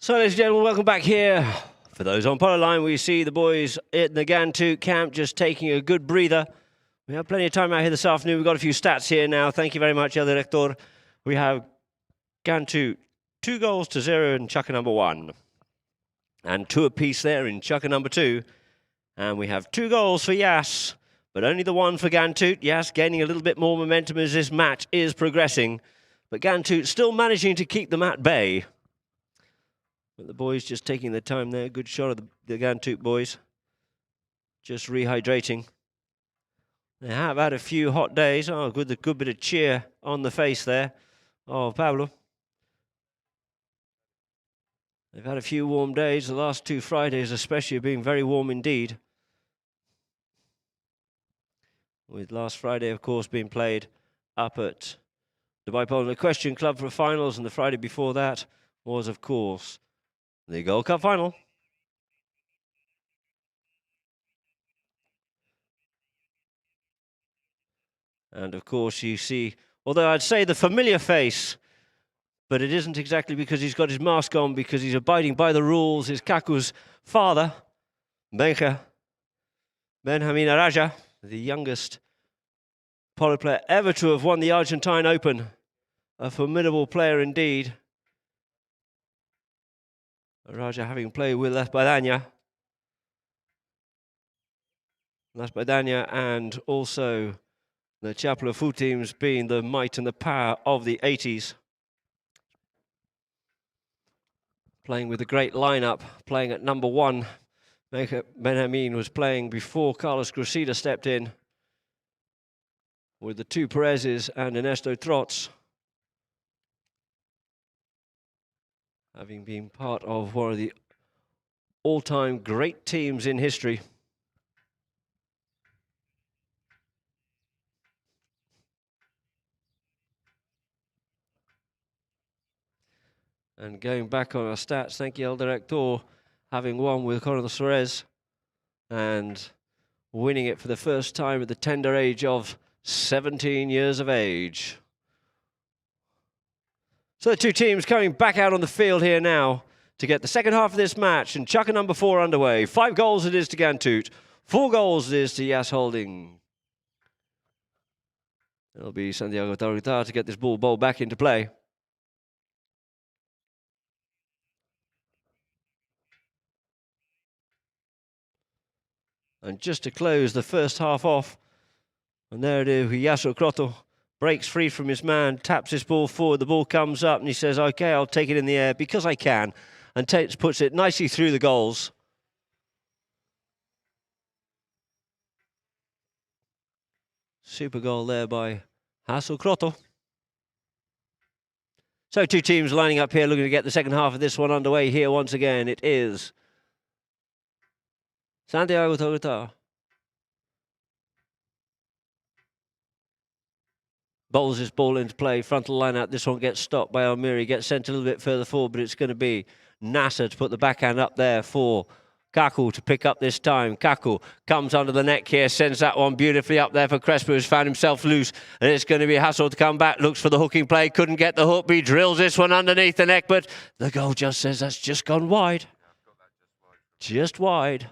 S2: So, ladies and gentlemen, welcome back here. For those on Polo Line, we see the boys in the Ghantoot camp just taking a good breather. We have plenty of time out here this afternoon. We've got a few stats here now. Thank you very much, El Director. We have Ghantoot 2-0 in chucker number 1. And 2 apiece there in chucker number 2. And we have 2 goals for YAS, but only the 1 for Ghantoot. YAS gaining a little bit more momentum as this match is progressing. But Ghantoot still managing to keep them at bay. But the boys just taking their time there. Good shot of the Ghantoot boys. Just rehydrating. They have had a few hot days. Oh, good bit of cheer on the face there. Oh, Pablo. They've had a few warm days. The last 2 Fridays especially have been very warm indeed. With last Friday, of course, being played up at Dubai Polo Equestrian Club for finals, and the Friday before that was, of course, the Gold Cup final. And of course, you see, although I'd say the familiar face, but it isn't exactly because he's got his mask on, because he's abiding by the rules, is Kaku's father, Benhamin Araja, the youngest polo player ever to have won the Argentine Open. A formidable player indeed. Araja having played with Las Badania and also the Chapel Fu teams being the might and the power of the 80s. Playing with a great lineup, playing at number 1. Benjamin was playing before Carlos Grosida stepped in with the 2 Perezes and Ernesto Trots. Having been part of one of the all-time great teams in history. And going back on our stats, thank you, El Director, having won with Coronel Suarez and winning it for the first time at the tender age of 17 years of age. So the 2 teams coming back out on the field here now to get the second half of this match, and chucker number 4 underway. 5 goals it is to Ghantoot, 4 goals it is to YAS Holding. It'll be Santiago Taurita to get this ball back into play. And just to close the first half off, and there it is, Yasso Croto breaks free from his man, taps his ball forward, the ball comes up, and he says, okay, I'll take it in the air because I can, and puts it nicely through the goals. Super goal there by Hassel Croto. So 2 teams lining up here, looking to get the second half of this one underway here once again. It is Santiago Taurita. Bowls this ball into play, frontal line out. This one gets stopped by Almiri, gets sent a little bit further forward, but it's going to be Nasser to put the backhand up there for Kaku to pick up this time. Kaku comes under the neck here, sends that one beautifully up there for Crespo, who's found himself loose, and it's going to be Hassel to come back, looks for the hooking play, couldn't get the hook, but he drills this one underneath the neck, but the goal just says that's just gone wide. Just wide.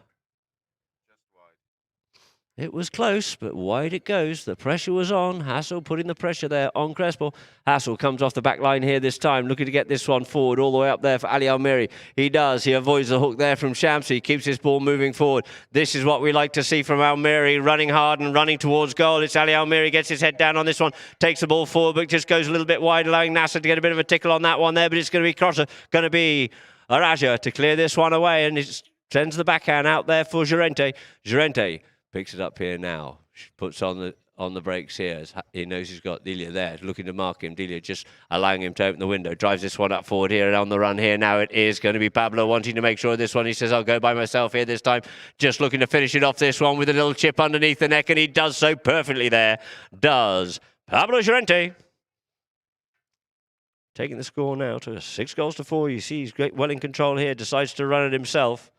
S2: It was close, but wide it goes. The pressure was on. Hassel putting the pressure there on Crespo. Hassel comes off the back line here this time, looking to get this one forward all the way up there for Ali Almiri. He does. He avoids the hook there from Shamsi. Keeps his ball moving forward. This is what we like to see from Almiri, running hard and running towards goal. It's Ali Almiri, gets his head down on this one, takes the ball forward, but just goes a little bit wide, allowing Nasser to get a bit of a tickle on that one there, but it's going to be crosser, going to be Araja to clear this one away, and it sends the backhand out there for Llorente. Llorente picks it up here now, puts on the brakes here. He knows he's got Delia there, looking to mark him. Delia just allowing him to open the window, drives this one up forward here and on the run here. Now it is going to be Pablo wanting to make sure of this one. He says, I'll go by myself here this time. Just looking to finish it off this one with a little chip underneath the neck, and he does so perfectly there. Does Pablo Llorente. Taking the score now to 6-4. You see he's well in control here, decides to run it himself.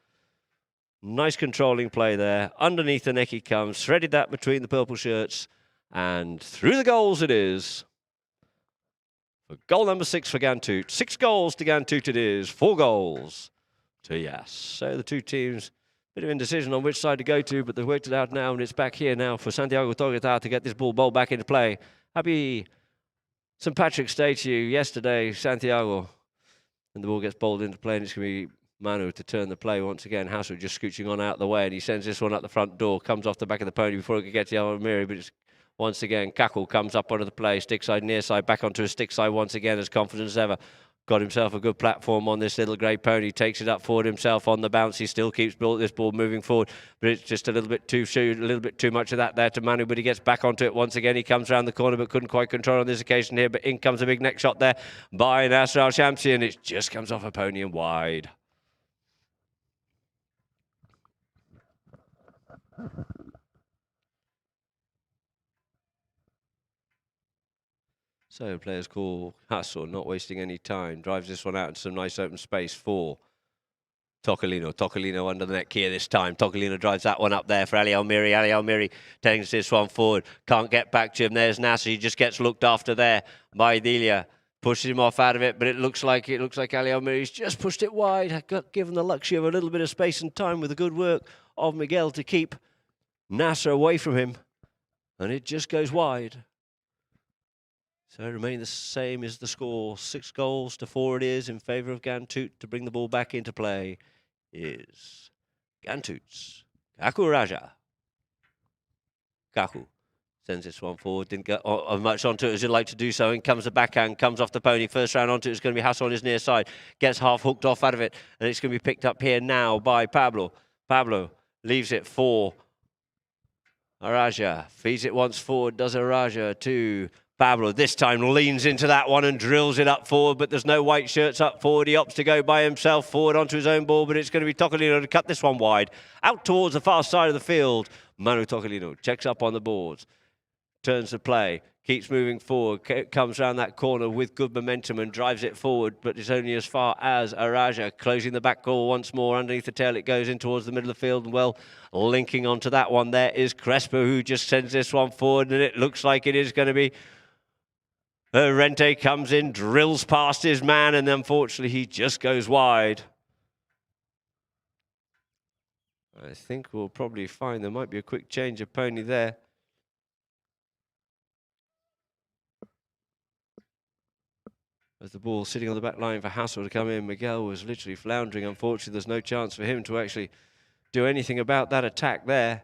S2: Nice controlling play there. Underneath the neck he comes, threaded that between the purple shirts, and through the goals it is
S1: for goal number 6 for Ghantoot. 6 goals to Ghantoot it is, 4 goals to YAS. So the two teams, bit of indecision on which side to go to, but they've worked it out now, and it's back here now for Santiago Torgueta to get this ball back into play. Happy St. Patrick's Day to you yesterday, Santiago. And the ball gets bowled into play, and it's going to be Manu to turn the play once again. Hassel just scooching on out of the way, and he sends this one up the front door, comes off the back of the pony before it could get to Almiri, but it's once again, Kaku comes up onto the play, stick side, near side, back onto his stick side once again, as confident as ever. Got himself a good platform on this little grey pony, takes it up forward himself on the bounce. He still keeps this ball moving forward, but it's just a little bit too much of that there to Manu, but he gets back onto it once again. He comes around the corner, but couldn't quite control on this occasion here, but in comes a big neck shot there by Nasser Al-Shamsi, and it just comes off a pony and wide. So players call Hassel, not wasting any time. Drives this one out into some nice open space for Tocolino. Tocolino under the neck here this time. Tocolino drives that one up there for Ali Almiri. Ali Almiri takes this one forward. Can't get back to him. There's Nasser. He just gets looked after there by Delia. Pushes him off out of it, but it looks like Ali Almiri's just pushed it wide. Got given the luxury of a little bit of space and time with the good work of Miguel to keep Nasser away from him. And it just goes wide. So it remains the same as the score. 6 goals to 4 it is in favour of Ghantoot. To bring the ball back into play is Ghantoot's Kaku Raja. Kaku sends this one forward. Didn't get much onto it as he'd like to do so. In comes the backhand, comes off the pony. First round onto it is going to be Hassel on his near side. Gets half hooked off out of it. And it's going to be picked up here now by Pablo. Pablo leaves it for Araja. Feeds it once forward, does Araja to Pablo. This time leans into that one and drills it up forward, but there's no white shirts up forward. He opts to go by himself forward onto his own ball, but it's going to be Tocolino to cut this one wide. Out towards the far side of the field. Manu Tocolino checks up on the boards. Turns the play. Keeps moving forward. Comes around that corner with good momentum and drives it forward, but it's only as far as Araja. Closing the back goal once more. Underneath the tail it goes in towards the middle of the field. And well, linking onto that one there is Crespo, who just sends this one forward, and it looks like it is going to be Rente comes in, drills past his man, and unfortunately he just goes wide. I think we'll probably find there might be a quick change of pony there. As the ball sitting on the back line for Hassel to come in, Miguel was literally floundering. Unfortunately, there's no chance for him to actually do anything about that attack there.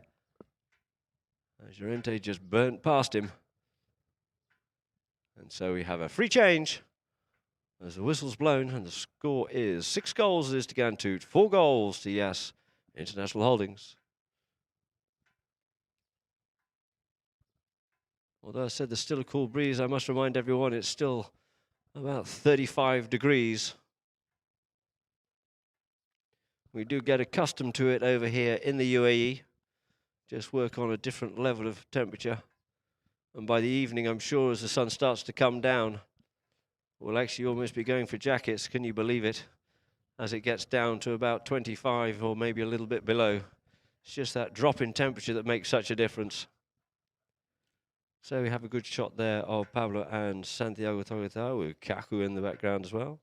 S1: Rente just burnt past him. And so we have a free change as the whistle's blown, and the score is 6 goals it is to Ghantoot, 4 goals to YAS International Holdings. Although I said there's still a cool breeze, I must remind everyone it's still about 35 degrees. We do get accustomed to it over here in the UAE. Just work on a different level of temperature. And by the evening, I'm sure as the sun starts to come down, we'll actually almost be going for jackets, can you believe it? As it gets down to about 25 or maybe a little bit below. It's just that drop in temperature that makes such a difference. So we have a good shot there of Pablo and Santiago Torgueta with Kaku in the background as well.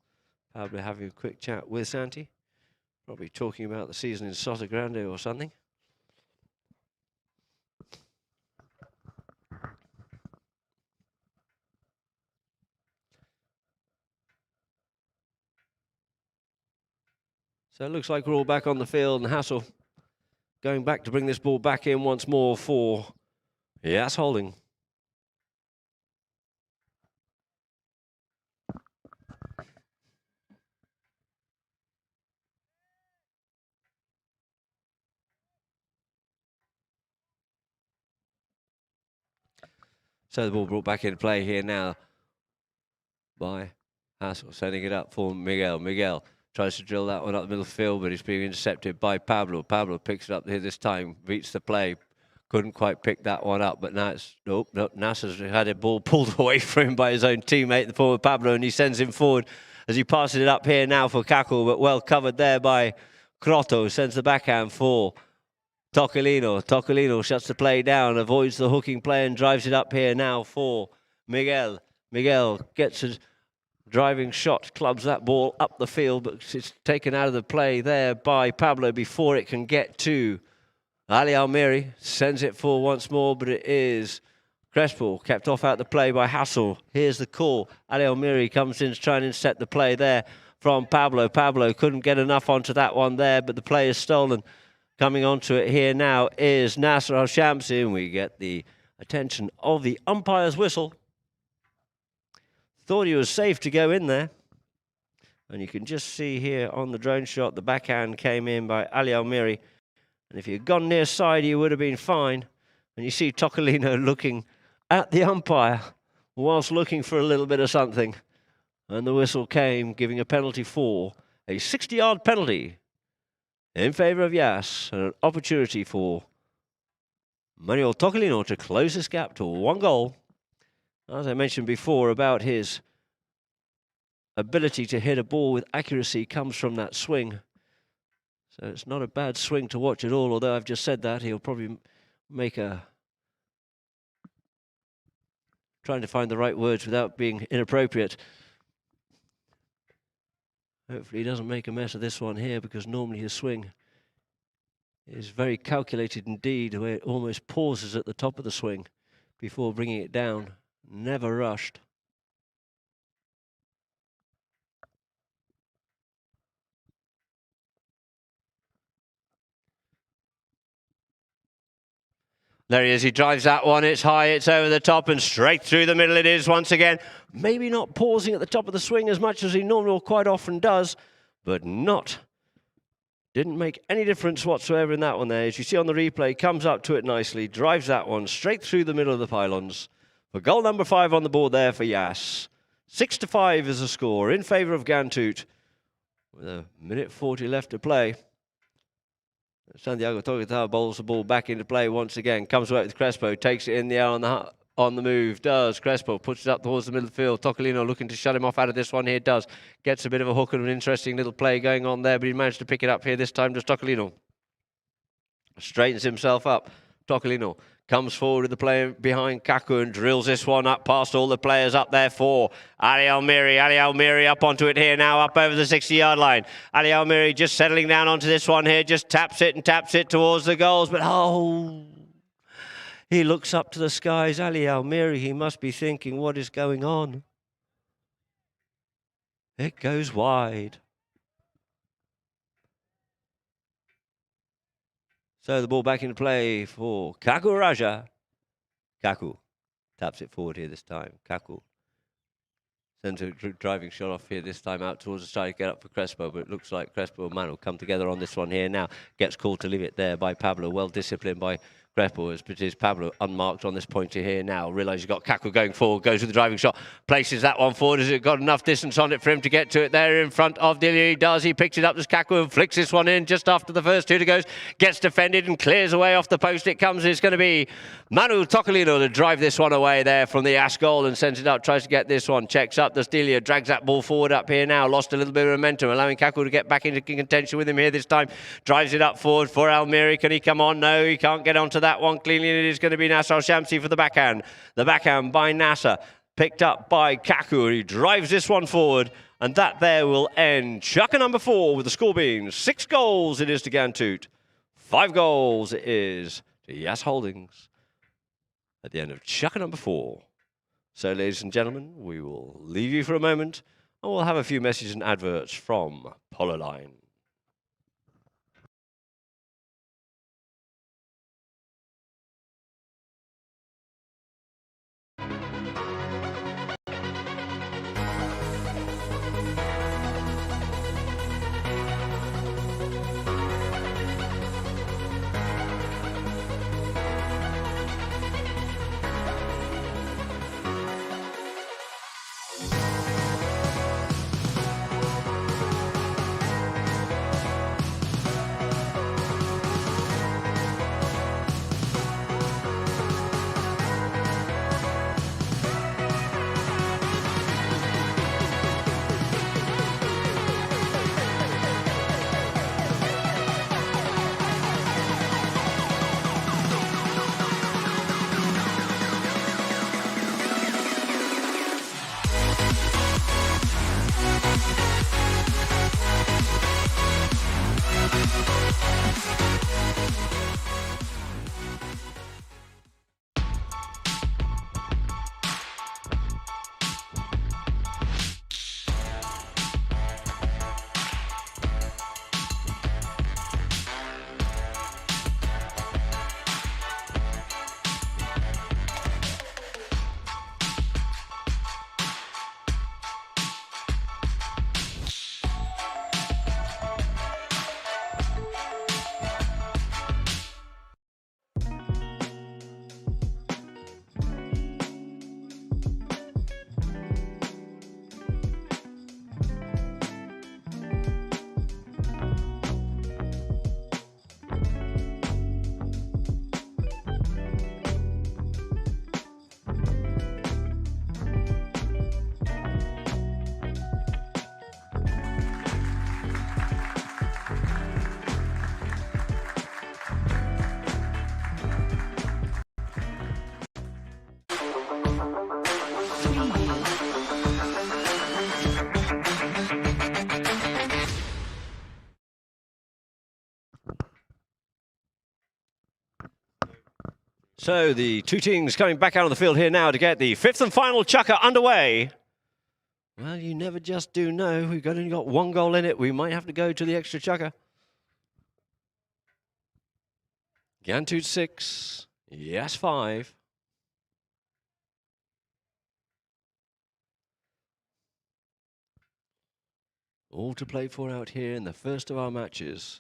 S1: Pablo having a quick chat with Santi. Probably talking about the season in Soto Grande or something. So it looks like we're all back on the field, and Hassel going back to bring this ball back in once more for YAS Holding. So the ball brought back into play here now by Hassel, sending it up for Miguel. Miguel tries to drill that one up the middle of the field, but he's being intercepted by Pablo. Pablo picks it up here this time, beats the play. Couldn't quite pick that one up, but now it's, nope, Nasser's had a ball pulled away from him by his own teammate, the former Pablo, and he sends him forward as he passes it up here now for Kaku, but well covered there by Crotto. Sends the backhand for Tocolino. Tocolino shuts the play down, avoids the hooking play and drives it up here now for Miguel. Miguel gets
S2: driving shot clubs that ball up the field, but it's taken out of the play there by Pablo before it can get to Ali Almiri. Sends it for once more, but it is Crespo kept off out the play by Hassel. Here's the call. Ali Almiri comes in to try and set the play there from Pablo. Pablo couldn't get enough onto that one there, but the play is stolen. Coming onto it here now is Nasser Al-Shamsi, and we get the attention of the umpire's whistle. Thought he was safe to go in there. And you can just see here on the drone shot, the backhand came in by Ali Almiri. And if you'd gone near side, he would have been fine. And you see Tocolino looking at the umpire whilst looking for a little bit of something. And the whistle came, giving a penalty for a 60-yard penalty in favour of YAS. And an opportunity for Manuel Tocolino to close this gap to 1 goal. As I mentioned before about his ability to hit a ball with accuracy comes from that swing. So it's not a bad swing to watch at all, although I've just said that. He'll probably make a... trying to find the right words without being inappropriate. Hopefully he doesn't make a mess of this one here, because normally his swing is very calculated indeed, where it almost pauses at the top of the swing before bringing it down. Never rushed. There he is, he drives that one, it's high, it's over the top and straight through the middle it is once again. Maybe not pausing at the top of the swing as much as he normally or quite often does, but didn't make any difference whatsoever in that one there. As you see on the replay, comes up to it nicely, drives that one straight through the middle of the pylons. For goal number 5 on the board there for YAS. 6-5 is the score in favour of Ghantoot, with a minute 40 left to play. Santiago Toqueta bowls the ball back into play once again. Comes away with Crespo, takes it in the air on the move. Does Crespo, puts it up towards the middle of the field. Tocolino looking to shut him off out of this one here. Does. Gets a bit of a hook and an interesting little play going on there, but he managed to pick it up here this time. Does Tocolino. Straightens himself up. Tocolino comes forward with the play behind Kaku and drills this one up past all the players up there for Ali Almiri. Ali Almiri up onto it here now, up over the 60-yard line. Ali Almiri just settling down onto this one here, just taps it towards the goals, but oh, he looks up to the skies. Ali Almiri, he must be thinking, what is going on? It goes wide. So the ball back into play for Kaku Raja. Kaku taps it forward here this time. Kaku sends a driving shot off here this time out towards the side to get up for Crespo, but it looks like Crespo and Manu come together on this one here now. Gets called to leave it there by Pablo. Well disciplined by Crespo, as it is Pablo unmarked on this point here now. Realise you've got Kaku going forward, goes with the driving shot, places that one forward. Has it got enough distance on it for him to get to it there in front of Dilly? He does. He picks it up as Kaku and flicks this one in just after the first two to goes. Gets defended and clears away off the post. It comes. It's going to be Manu Tocolino to drive this one away there from the YAS goal and sends it up. Tries to get this one. Checks up. Delia drags that ball forward up here now. Lost a little bit of momentum, allowing Kaku to get back into contention with him here this time. Drives it up forward for Almiri. Can he come on? No, he can't get onto that one cleanly. It is going to be Nasser Al-Shamsi for the backhand. The backhand by Nasser, picked up by Kaku. He drives this one forward, and that there will end Chukka number 4 with the score being 6 goals it is to Ghantoot. 5 goals it is to YAS Holdings at the end of Chukka number 4. So, ladies and gentlemen, we will leave you for a moment, and we'll have a few messages and adverts from Polo Line.
S1: So the two teams coming back out on the field here now to get the fifth and final chukker underway. Well, you never just do know. We've only got one goal in it. We might have to go to the extra chukker. Ghantoot 6, YAS 5. All to play for out here in the first of our matches.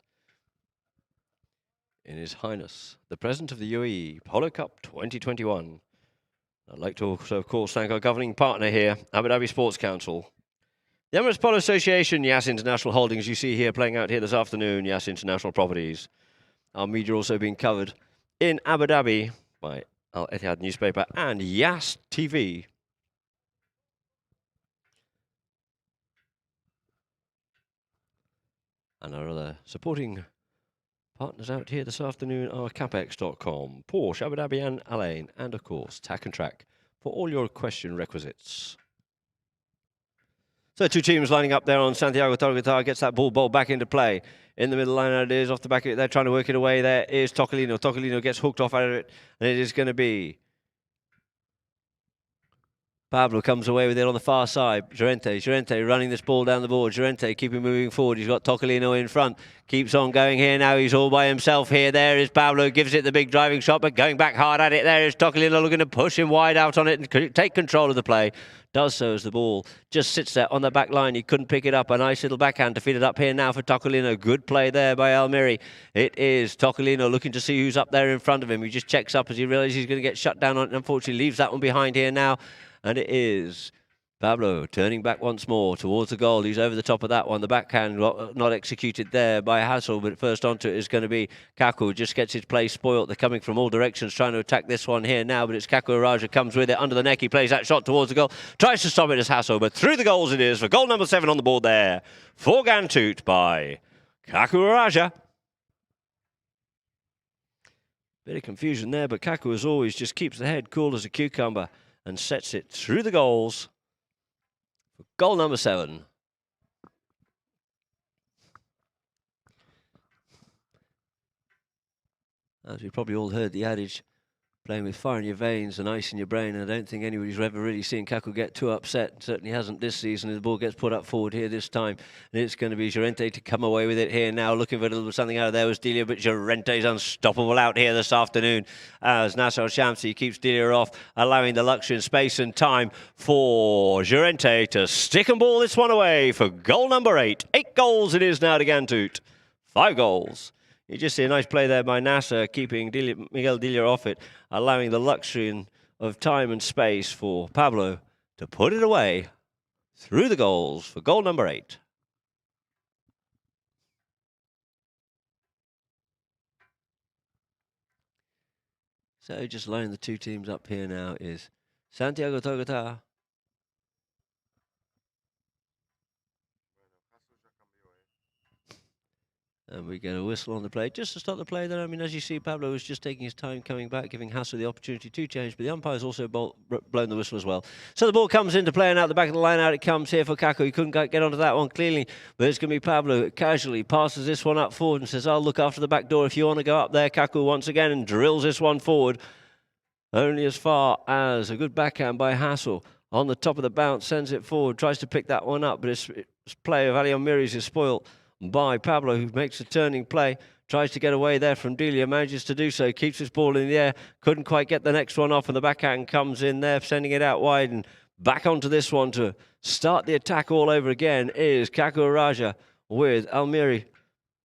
S1: In His Highness, the President of the UAE Polo Cup 2021. I'd like to also, of course, thank our governing partner here, Abu Dhabi Sports Council. The Emirates Polo Association, YAS International Holdings, you see here playing out here this afternoon, YAS International Properties. Our media also being covered in Abu Dhabi by Al Etihad newspaper and YAS TV. And our other supporting partners out here this afternoon are Capex.com, Porsche, Abu Dhabi and Al Ain, and of course Tack and Track for all your question requisites. So two teams lining up there on Santiago Torgatar, gets that ball back into play. In the middle line it is, off the back of it, they're trying to work it away. There is Tocolino. Tocolino gets hooked off out of it, and it is going to be Pablo comes away with it on the far side. Llorente running this ball down the board. Llorente keeping moving forward. He's got Tocolino in front. Keeps on going here now. He's all by himself here. There is Pablo. Gives it the big driving shot, but going back hard at it. There is Tocolino looking to push him wide out on it and take control of the play. Does so as the ball just sits there on the back line. He couldn't pick it up. A nice little backhand to feed it up here now for Tocolino. Good play there by Almiri. It is Tocolino looking to see who's up there in front of him. He just checks up as he realizes he's going to get shut down on it. Unfortunately, leaves that one behind here now. And it is Pablo turning back once more towards the goal. He's over the top of that one. The backhand not executed there by Hassel, but first onto it is going to be Kaku. Just gets his play spoilt. They're coming from all directions trying to attack this one here now, but it's Kaku Araja comes with it under the neck. He plays that shot towards the goal. Tries to stop it as Hassel, but through the goals it is for goal number 7 on the board there for Ghantoot by Kaku Araja. Bit of confusion there, but Kaku, as always, just keeps the head cool as a cucumber and sets it through the goals for goal number 7. As we probably all heard the adage, playing with fire in your veins and ice in your brain. I don't think anybody's ever really seen Kaku get too upset. Certainly hasn't this season. The ball gets put up forward here this time. And it's going to be Llorente to come away with it here now. Looking for a little bit something out of there was Delia, but Llorente's unstoppable out here this afternoon as Nasser Shamsi keeps Delia off, allowing the luxury and space and time for Llorente to stick and ball this one away for goal number 8. 8 goals it is now to Ghantoot. 5 goals. You just see a nice play there by Nasser, keeping Miguel Delia off it, allowing the luxury of time and space for Pablo to put it away through the goals for goal number 8. So just lining the two teams up here now is Santiago Torgatar. And we get a whistle on the play just to start the play there. I mean, as you see, Pablo was just taking his time coming back, giving Hassel the opportunity to change, but the umpire's also blown the whistle as well. So the ball comes into play, and out the back of the line, out it comes here for Kaku. He couldn't get onto that one cleanly, but it's going to be Pablo. Casually passes this one up forward and says, I'll look after the back door if you want to go up there. Kaku once again and drills this one forward. Only as far as a good backhand by Hassel. On the top of the bounce, sends it forward, tries to pick that one up, but it's play of Ali Almiri's is spoilt by Pablo, who makes a turning play, tries to get away there from Delia, manages to do so, keeps his ball in the air, couldn't quite get the next one off, and the backhand comes in there, sending it out wide, and back onto this one to start the attack all over again is Kaku Araja with Almiri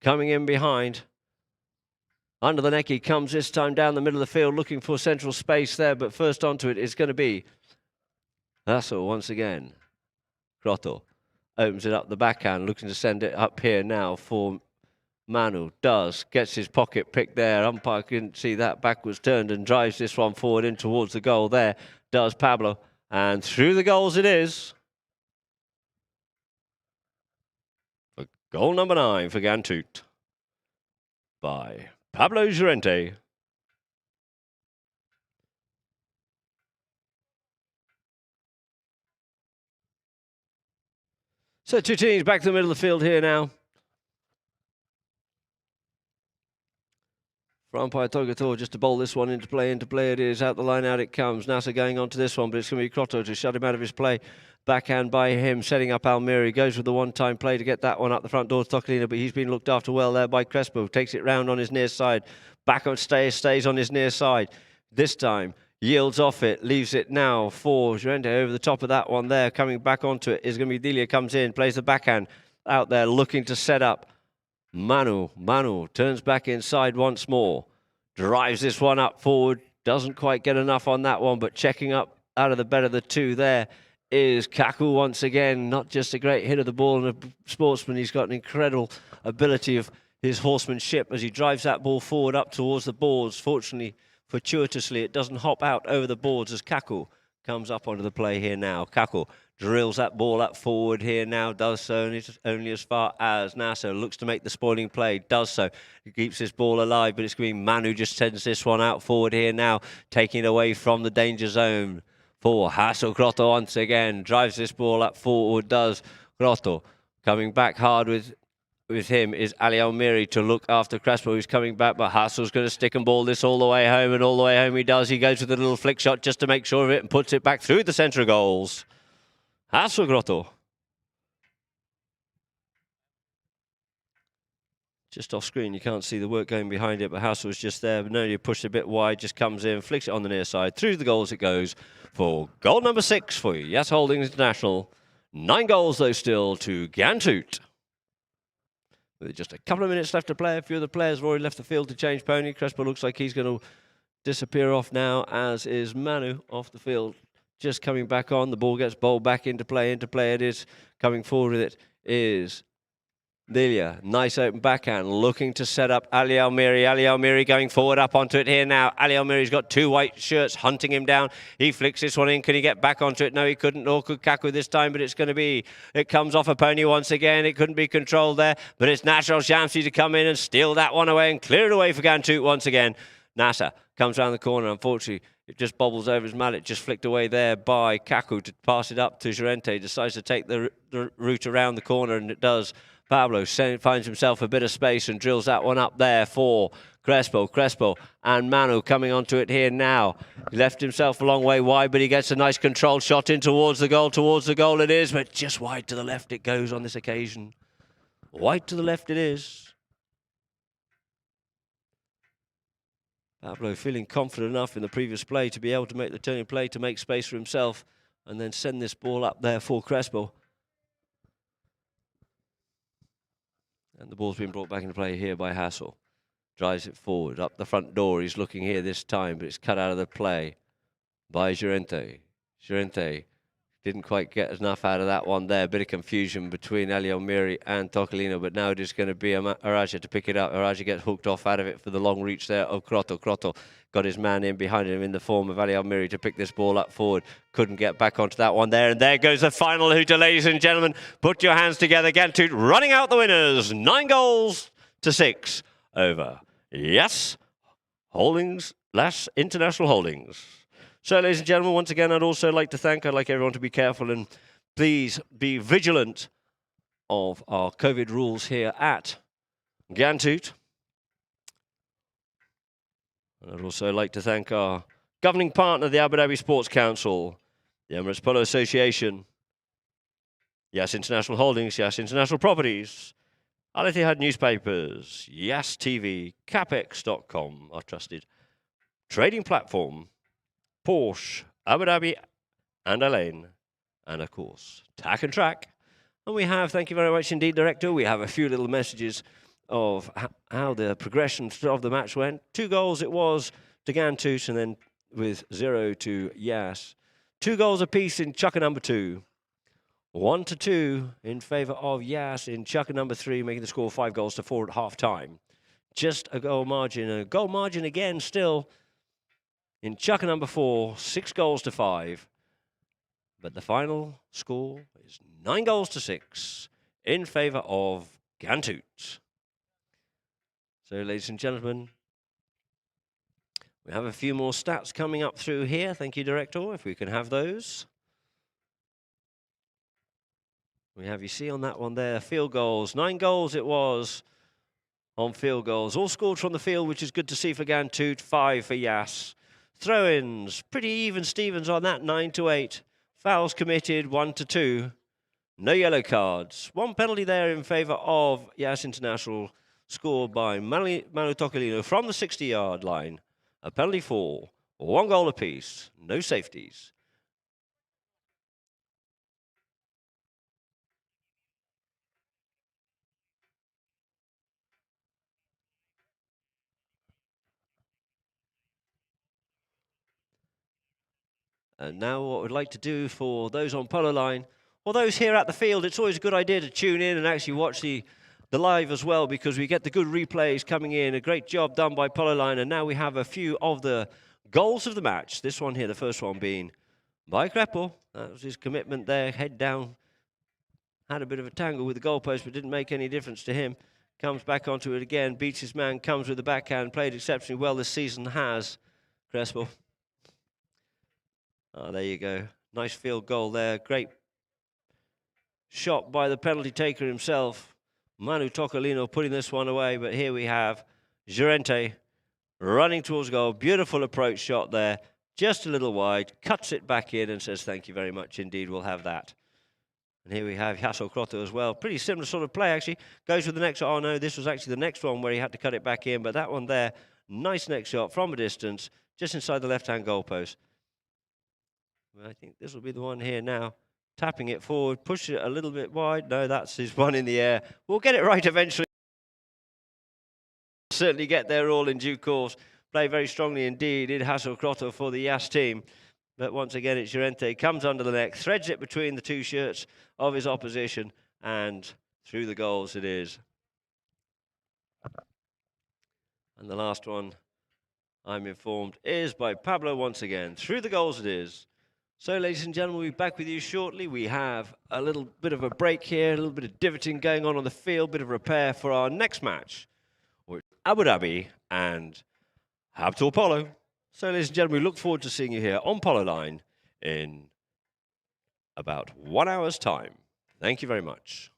S1: coming in behind. Under the neck, he comes this time down the middle of the field, looking for central space there, but first onto it is going to be Hassel once again. Grotto opens it up the backhand, looking to send it up here now for Manu. Gets his pocket pick there. Umpire couldn't see that, backwards turned and drives this one forward in towards the goal there. Does Pablo. And through the goals it is. For goal number 9 for Ghantoot by Pablo Llorente. So two teams back to the middle of the field here now.
S2: For umpire Togator just to bowl this one into play it is. Out the line, out it comes. NASA going on to this one, but it's going to be Crotto to shut him out of his play. Backhand by him, setting up Almiri. Goes with the one-time play to get that one up the front door to Tocolina, but he's been looked after well there by Crespo. Takes it round on his near side. Back on stays on his near side. This time, yields off it, leaves it now for Jurente over the top of that one there. Coming back onto it is going to be Delia, comes in, plays the backhand out there, looking to set up. Manu turns back inside once more, drives this one up forward, doesn't quite get enough on that one, but checking up out of the better of the two there is Kaku once again. Not just a great hit of the ball and a sportsman, he's got an incredible ability of his horsemanship as he drives that ball forward up towards the boards. Fortuitously, it doesn't hop out over the boards as Kaku comes up onto the play here now. Kaku drills that ball up forward here now, does so only as far as NASA looks to make the spoiling play, does so. He keeps this ball alive, but it's going to be Manu just sends this one out forward here now, taking it away from the danger zone for Hassel. Grotto once again drives this ball up forward, does Grotto. Coming back hard with him is Ali Almiri to look after Crespo, who's coming back, but Hassel's going to stick and ball this all the way home, and all the way home he does. He goes with a little flick shot just to make sure of it and puts it back through the centre of goals. Hassel Grotto. Just off screen, you can't see the work going behind it, but Hassel's just there. But no, you push it a bit wide, just comes in, flicks it on the near side. Through the goals it goes for goal number 6 for YAS Holdings International. 9 goals, though, still to Ghantoot. With just a couple of minutes left to play, a few of the players have already left the field to change pony. Crespo looks like he's going to disappear off now, as is Manu off the field. Just coming back on, the ball gets bowled back into play it is. Coming forward with it is Delia. Nice open backhand, looking to set up Ali Almiri. Ali Almiri going forward up onto it here now. Ali Almiri's got 2 white shirts hunting him down. He flicks this one in. Can he get back onto it? No, he couldn't, nor could Kaku this time, but it's going to be, it comes off a pony once again. It couldn't be controlled there, but it's Natural Shamsi to come in and steal that one away and clear it away for Ghantoot once again. Nasa comes around the corner. Unfortunately, it just bobbles over his mallet, just flicked away there by Kaku to pass it up to Jurente. Decides to take the route around the corner, and it does. Pablo finds himself a bit of space and drills that one up there for Crespo. Crespo and Manu coming onto it here now. He left himself a long way wide, but he gets a nice controlled shot in towards the goal. Towards the goal it is, but just wide to the left it goes on this occasion. Wide to the left it is. Pablo feeling confident enough in the previous play to be able to make the turning play to make space for himself and then send this ball up there for Crespo. And the ball's been brought back into play here by Hassel. Drives it forward, up the front door. He's looking here this time, but it's cut out of the play by Jurente. Jurente didn't quite get enough out of that one there. A bit of confusion between Ali Almiri and Tocolino, but now it is going to be Araja to pick it up. Araja gets hooked off out of it for the long reach there of Crotto. Crotto got his man in behind him in the form of Ali Almiri to pick this ball up forward. Couldn't get back onto that one there. And there goes the final hooter, ladies and gentlemen. Put your hands together. Ghantoot running out the winners. 9 goals to 6 over YAS Holdings, YAS International Holdings. So, ladies and gentlemen, once again, I'd like everyone to be careful and please be vigilant of our COVID rules here at Ghantoot. And I'd also like to thank our governing partner, the Abu Dhabi Sports Council, the Emirates Polo Association, YAS International Holdings, YAS International Properties, Al Ittihad Newspapers, YAS TV, Capex.com, our trusted trading platform, Porsche, Abu Dhabi, and Alain, and of course, Tack and Track. And we have, thank you very much indeed, Director, we have a few little messages of how the progression of the match went. 2 goals it was to Ghantoot, and then with 0 to YAS. 2 goals apiece in chukker number 2. 1-2 in favour of YAS in chukker number 3, making the score 5 goals to 4 at half-time. Just a goal margin, and a goal margin again still in chukker number 4, 6 goals to 5. But the final score is 9 goals to 6 in favour of Ghantoot. So, ladies and gentlemen, we have a few more stats coming up through here. Thank you, Director, if we can have those. We have, you see on that one there, field goals. 9 goals it was on field goals. All scored from the field, which is good to see for Ghantoot. 5 for YAS. Throw-ins, pretty even Stevens on that, 9-8. Fouls committed, 1-2. No yellow cards. One penalty there in favour of YAS International, scored by Manu Tocolino from the 60-yard line. A penalty for 1 goal apiece. No safeties. And now what we'd like to do for those on Polo line, or those here at the field, it's always a good idea to tune in and actually watch the live as well, because we get the good replays coming in. A great job done by Polo line. And now we have a few of the goals of the match. This one here, the first one being by Kreppel. That was his commitment there, head down. Had a bit of a tangle with the goalpost, but didn't make any difference to him. Comes back onto it again, beats his man, comes with the backhand, played exceptionally well this season, has Kreppel. Oh, there you go. Nice field goal there. Great shot by the penalty taker himself. Manu Tocolino putting this one away, but here we have Llorente running towards goal. Beautiful approach shot there. Just a little wide. Cuts it back in and says, thank you very much indeed. We'll have that. And here we have YAS Crotto as well. Pretty similar sort of play, actually. Goes with the next shot. Oh, no, this was actually the next one where he had to cut it back in. But that one there, nice next shot from a distance, just inside the left-hand goalpost. I think this will be the one here now. Tapping it forward, push it a little bit wide. No, that's his one in the air. We'll get it right eventually. Certainly get there all in due course. Play very strongly indeed in YAS Crotto for the YAS team. But once again, it's Llorente. Comes under the neck, threads it between the two shirts of his opposition, and through the goals it is. And the last one, I'm informed, is by Pablo once again. Through the goals it is. So, ladies and gentlemen, we'll be back with you shortly. We have a little bit of a break here, a little bit of divoting going on the field, bit of repair for our next match, with Abu Dhabi and Habtul Polo. So, ladies and gentlemen, we look forward to seeing you here on Polo Line in about 1 hour's time. Thank you very much.